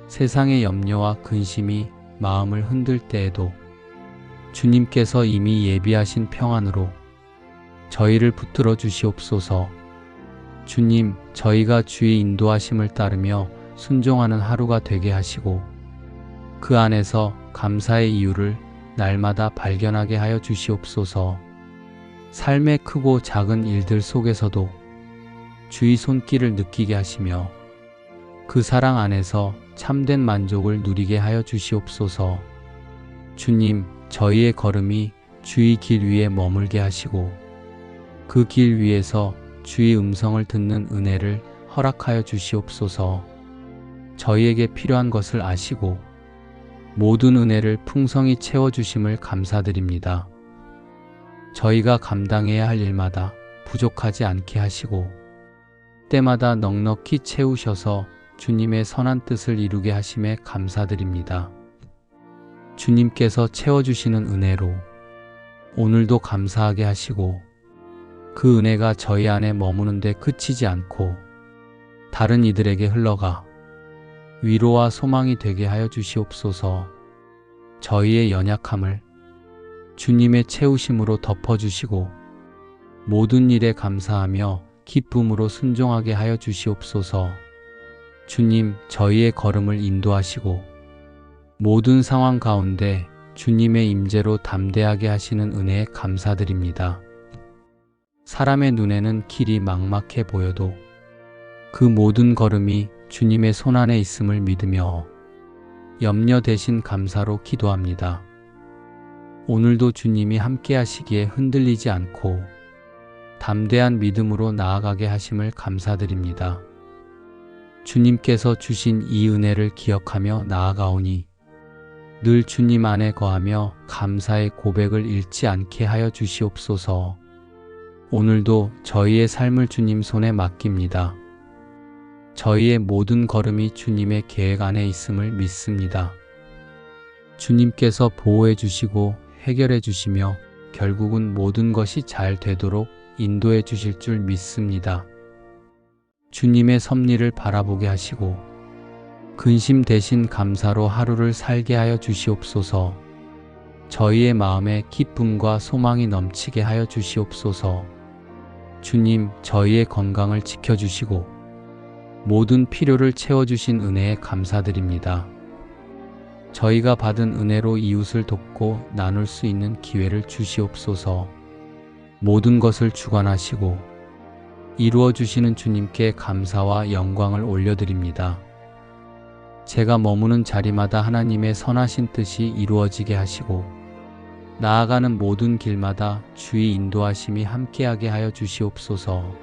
세상의 염려와 근심이 마음을 흔들 때에도 주님께서 이미 예비하신 평안으로 저희를 붙들어 주시옵소서. 주님, 저희가 주의 인도하심을 따르며 순종하는 하루가 되게 하시고 그 안에서 감사의 이유를 날마다 발견하게 하여 주시옵소서. 삶의 크고 작은 일들 속에서도 주의 손길을 느끼게 하시며 그 사랑 안에서 참된 만족을 누리게 하여 주시옵소서. 주님, 저희의 걸음이 주의 길 위에 머물게 하시고 그 길 위에서 주의 음성을 듣는 은혜를 허락하여 주시옵소서. 저희에게 필요한 것을 아시고 모든 은혜를 풍성히 채워주심을 감사드립니다. 저희가 감당해야 할 일마다 부족하지 않게 하시고 때마다 넉넉히 채우셔서 주님의 선한 뜻을 이루게 하심에 감사드립니다. 주님께서 채워주시는 은혜로 오늘도 감사하게 하시고 그 은혜가 저희 안에 머무는데 그치지 않고 다른 이들에게 흘러가 위로와 소망이 되게 하여 주시옵소서. 저희의 연약함을 주님의 채우심으로 덮어주시고 모든 일에 감사하며 기쁨으로 순종하게 하여 주시옵소서. 주님, 저희의 걸음을 인도하시고 모든 상황 가운데 주님의 임재로 담대하게 하시는 은혜에 감사드립니다. 사람의 눈에는 길이 막막해 보여도 그 모든 걸음이 주님의 손안에 있음을 믿으며 염려 대신 감사로 기도합니다. 오늘도 주님이 함께 하시기에 흔들리지 않고 담대한 믿음으로 나아가게 하심을 감사드립니다. 주님께서 주신 이 은혜를 기억하며 나아가오니 늘 주님 안에 거하며 감사의 고백을 잃지 않게 하여 주시옵소서. 오늘도 저희의 삶을 주님 손에 맡깁니다. 저희의 모든 걸음이 주님의 계획 안에 있음을 믿습니다. 주님께서 보호해 주시고 해결해 주시며 결국은 모든 것이 잘 되도록 인도해 주실 줄 믿습니다. 주님의 섭리를 바라보게 하시고 근심 대신 감사로 하루를 살게 하여 주시옵소서. 저희의 마음에 기쁨과 소망이 넘치게 하여 주시옵소서. 주님, 저희의 건강을 지켜주시고 모든 필요를 채워주신 은혜에 감사드립니다. 저희가 받은 은혜로 이웃을 돕고 나눌 수 있는 기회를 주시옵소서. 모든 것을 주관하시고 이루어 주시는 주님께 감사와 영광을 올려드립니다. 제가 머무는 자리마다 하나님의 선하신 뜻이 이루어지게 하시고 나아가는 모든 길마다 주의 인도하심이 함께하게 하여 주시옵소서.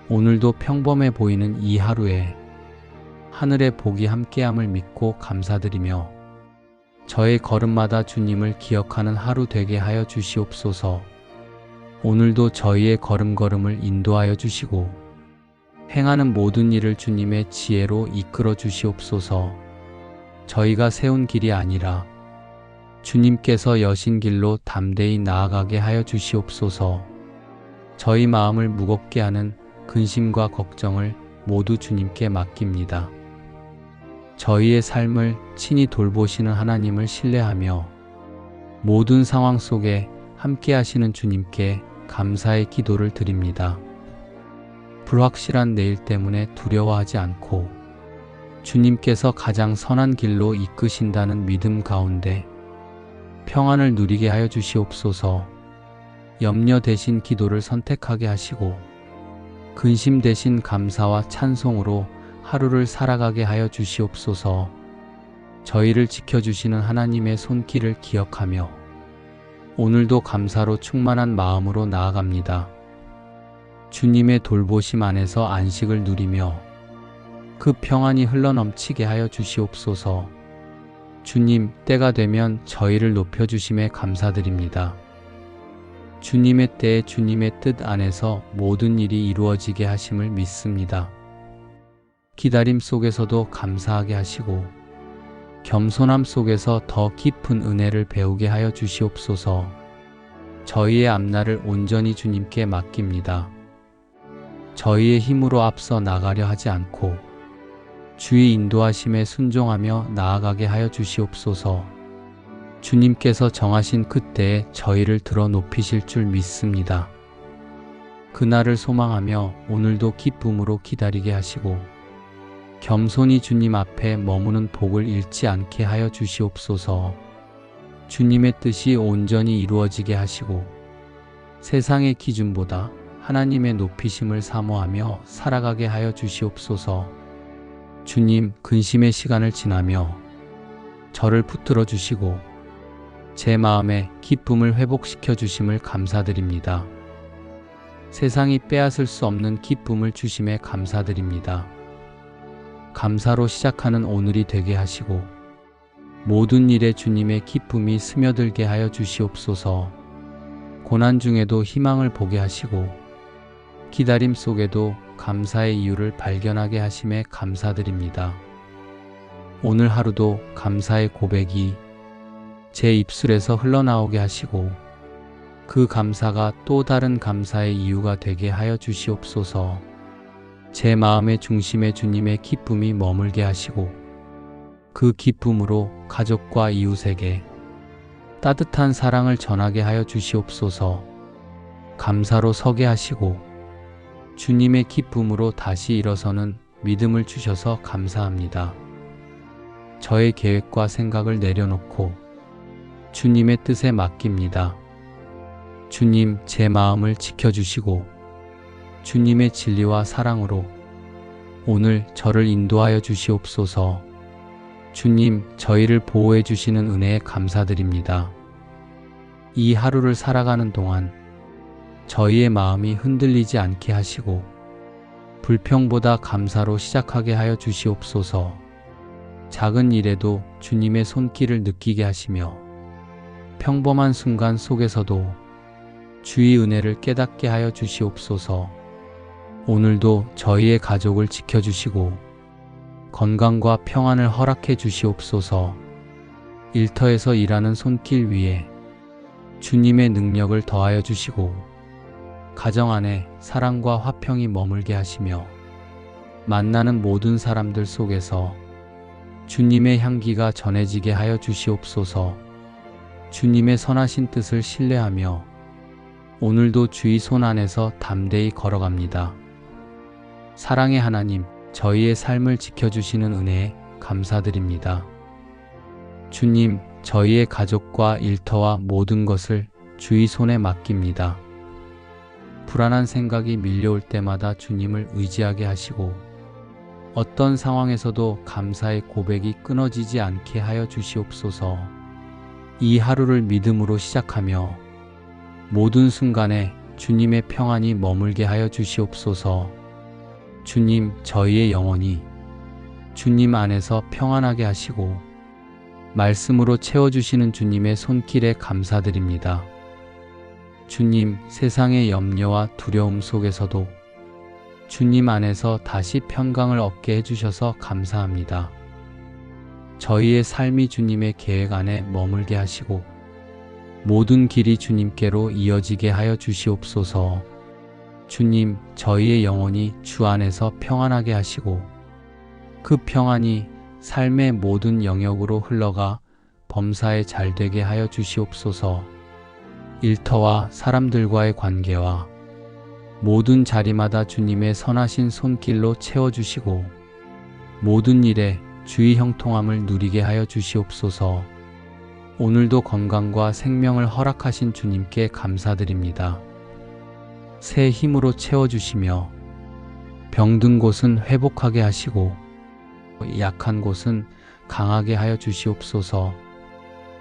오늘도 평범해 보이는 이 하루에 하늘의 복이 함께함을 믿고 감사드리며 저의 걸음마다 주님을 기억하는 하루 되게 하여 주시옵소서. 오늘도 저희의 걸음걸음을 인도하여 주시고 행하는 모든 일을 주님의 지혜로 이끌어 주시옵소서. 저희가 세운 길이 아니라 주님께서 여신 길로 담대히 나아가게 하여 주시옵소서. 저희 마음을 무겁게 하는 근심과 걱정을 모두 주님께 맡깁니다. 저희의 삶을 친히 돌보시는 하나님을 신뢰하며 모든 상황 속에 함께 하시는 주님께 감사의 기도를 드립니다. 불확실한 내일 때문에 두려워하지 않고 주님께서 가장 선한 길로 이끄신다는 믿음 가운데 평안을 누리게 하여 주시옵소서. 염려 대신 기도를 선택하게 하시고 근심 대신 감사와 찬송으로 하루를 살아가게 하여 주시옵소서. 저희를 지켜주시는 하나님의 손길을 기억하며 오늘도 감사로 충만한 마음으로 나아갑니다. 주님의 돌보심 안에서 안식을 누리며 그 평안이 흘러넘치게 하여 주시옵소서. 주님, 때가 되면 저희를 높여주심에 감사드립니다. 주님의 때에 주님의 뜻 안에서 모든 일이 이루어지게 하심을 믿습니다. 기다림 속에서도 감사하게 하시고 겸손함 속에서 더 깊은 은혜를 배우게 하여 주시옵소서. 저희의 앞날을 온전히 주님께 맡깁니다. 저희의 힘으로 앞서 나가려 하지 않고 주의 인도하심에 순종하며 나아가게 하여 주시옵소서. 주님께서 정하신 그때에 저희를 들어 높이실 줄 믿습니다. 그날을 소망하며 오늘도 기쁨으로 기다리게 하시고 겸손히 주님 앞에 머무는 복을 잃지 않게 하여 주시옵소서. 주님의 뜻이 온전히 이루어지게 하시고 세상의 기준보다 하나님의 높이심을 사모하며 살아가게 하여 주시옵소서. 주님, 근심의 시간을 지나며 저를 붙들어 주시고 제 마음에 기쁨을 회복시켜 주심을 감사드립니다. 세상이 빼앗을 수 없는 기쁨을 주심에 감사드립니다. 감사로 시작하는 오늘이 되게 하시고 모든 일에 주님의 기쁨이 스며들게 하여 주시옵소서. 고난 중에도 희망을 보게 하시고 기다림 속에도 감사의 이유를 발견하게 하심에 감사드립니다. 오늘 하루도 감사의 고백이 제 입술에서 흘러나오게 하시고 그 감사가 또 다른 감사의 이유가 되게 하여 주시옵소서. 제 마음의 중심에 주님의 기쁨이 머물게 하시고 그 기쁨으로 가족과 이웃에게 따뜻한 사랑을 전하게 하여 주시옵소서. 감사로 서게 하시고 주님의 기쁨으로 다시 일어서는 믿음을 주셔서 감사합니다. 저의 계획과 생각을 내려놓고 주님의 뜻에 맡깁니다. 주님, 제 마음을 지켜주시고 주님의 진리와 사랑으로 오늘 저를 인도하여 주시옵소서. 주님, 저희를 보호해 주시는 은혜에 감사드립니다. 이 하루를 살아가는 동안 저희의 마음이 흔들리지 않게 하시고 불평보다 감사로 시작하게 하여 주시옵소서. 작은 일에도 주님의 손길을 느끼게 하시며 평범한 순간 속에서도 주의 은혜를 깨닫게 하여 주시옵소서. 오늘도 저희의 가족을 지켜주시고 건강과 평안을 허락해 주시옵소서. 일터에서 일하는 손길 위에 주님의 능력을 더하여 주시고 가정 안에 사랑과 화평이 머물게 하시며 만나는 모든 사람들 속에서 주님의 향기가 전해지게 하여 주시옵소서. 주님의 선하신 뜻을 신뢰하며 오늘도 주의 손 안에서 담대히 걸어갑니다. 사랑의 하나님, 저희의 삶을 지켜주시는 은혜에 감사드립니다. 주님, 저희의 가족과 일터와 모든 것을 주의 손에 맡깁니다. 불안한 생각이 밀려올 때마다 주님을 의지하게 하시고 어떤 상황에서도 감사의 고백이 끊어지지 않게 하여 주시옵소서. 이 하루를 믿음으로 시작하며 모든 순간에 주님의 평안이 머물게 하여 주시옵소서. 주님, 저희의 영혼이 주님 안에서 평안하게 하시고 말씀으로 채워주시는 주님의 손길에 감사드립니다. 주님, 세상의 염려와 두려움 속에서도 주님 안에서 다시 평강을 얻게 해주셔서 감사합니다. 저희의 삶이 주님의 계획 안에 머물게 하시고 모든 길이 주님께로 이어지게 하여 주시옵소서. 주님, 저희의 영혼이 주 안에서 평안하게 하시고 그 평안이 삶의 모든 영역으로 흘러가 범사에 잘되게 하여 주시옵소서. 일터와 사람들과의 관계와 모든 자리마다 주님의 선하신 손길로 채워주시고 모든 일에 주의 형통함을 누리게 하여 주시옵소서. 오늘도 건강과 생명을 허락하신 주님께 감사드립니다. 새 힘으로 채워주시며 병든 곳은 회복하게 하시고 약한 곳은 강하게 하여 주시옵소서.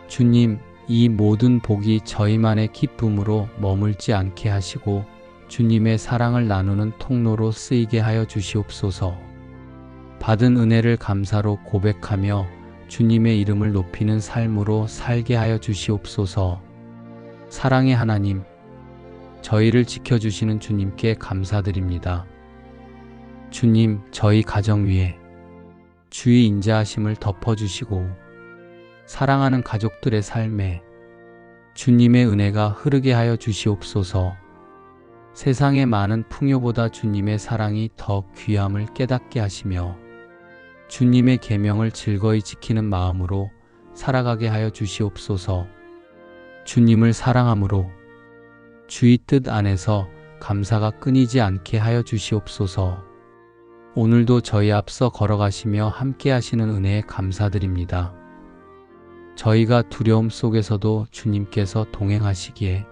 주님, 이 모든 복이 저희만의 기쁨으로 머물지 않게 하시고 주님의 사랑을 나누는 통로로 쓰이게 하여 주시옵소서. 받은 은혜를 감사로 고백하며 주님의 이름을 높이는 삶으로 살게 하여 주시옵소서. 사랑의 하나님, 저희를 지켜주시는 주님께 감사드립니다. 주님, 저희 가정 위에 주의 인자하심을 덮어주시고 사랑하는 가족들의 삶에 주님의 은혜가 흐르게 하여 주시옵소서. 세상의 많은 풍요보다 주님의 사랑이 더 귀함을 깨닫게 하시며 주님의 계명을 즐거이 지키는 마음으로 살아가게 하여 주시옵소서. 주님을 사랑함으로 주의 뜻 안에서 감사가 끊이지 않게 하여 주시옵소서. 오늘도 저희 앞서 걸어가시며 함께 하시는 은혜에 감사드립니다. 저희가 두려움 속에서도 주님께서 동행하시기에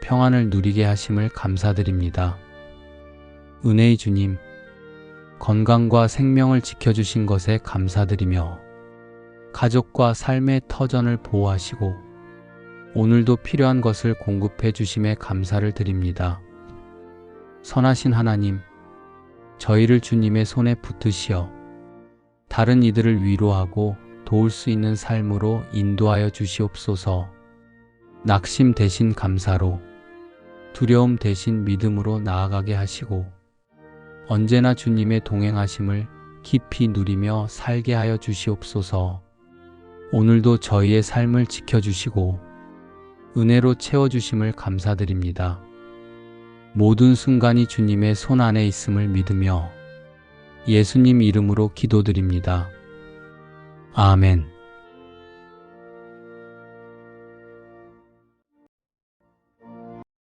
평안을 누리게 하심을 감사드립니다. 은혜의 주님, 건강과 생명을 지켜주신 것에 감사드리며 가족과 삶의 터전을 보호하시고 오늘도 필요한 것을 공급해 주심에 감사를 드립니다. 선하신 하나님, 저희를 주님의 손에 붙드시어 다른 이들을 위로하고 도울 수 있는 삶으로 인도하여 주시옵소서. 낙심 대신 감사로, 두려움 대신 믿음으로 나아가게 하시고 언제나 주님의 동행하심을 깊이 누리며 살게 하여 주시옵소서. 오늘도 저희의 삶을 지켜주시고 은혜로 채워주심을 감사드립니다. 모든 순간이 주님의 손 안에 있음을 믿으며 예수님 이름으로 기도드립니다. 아멘.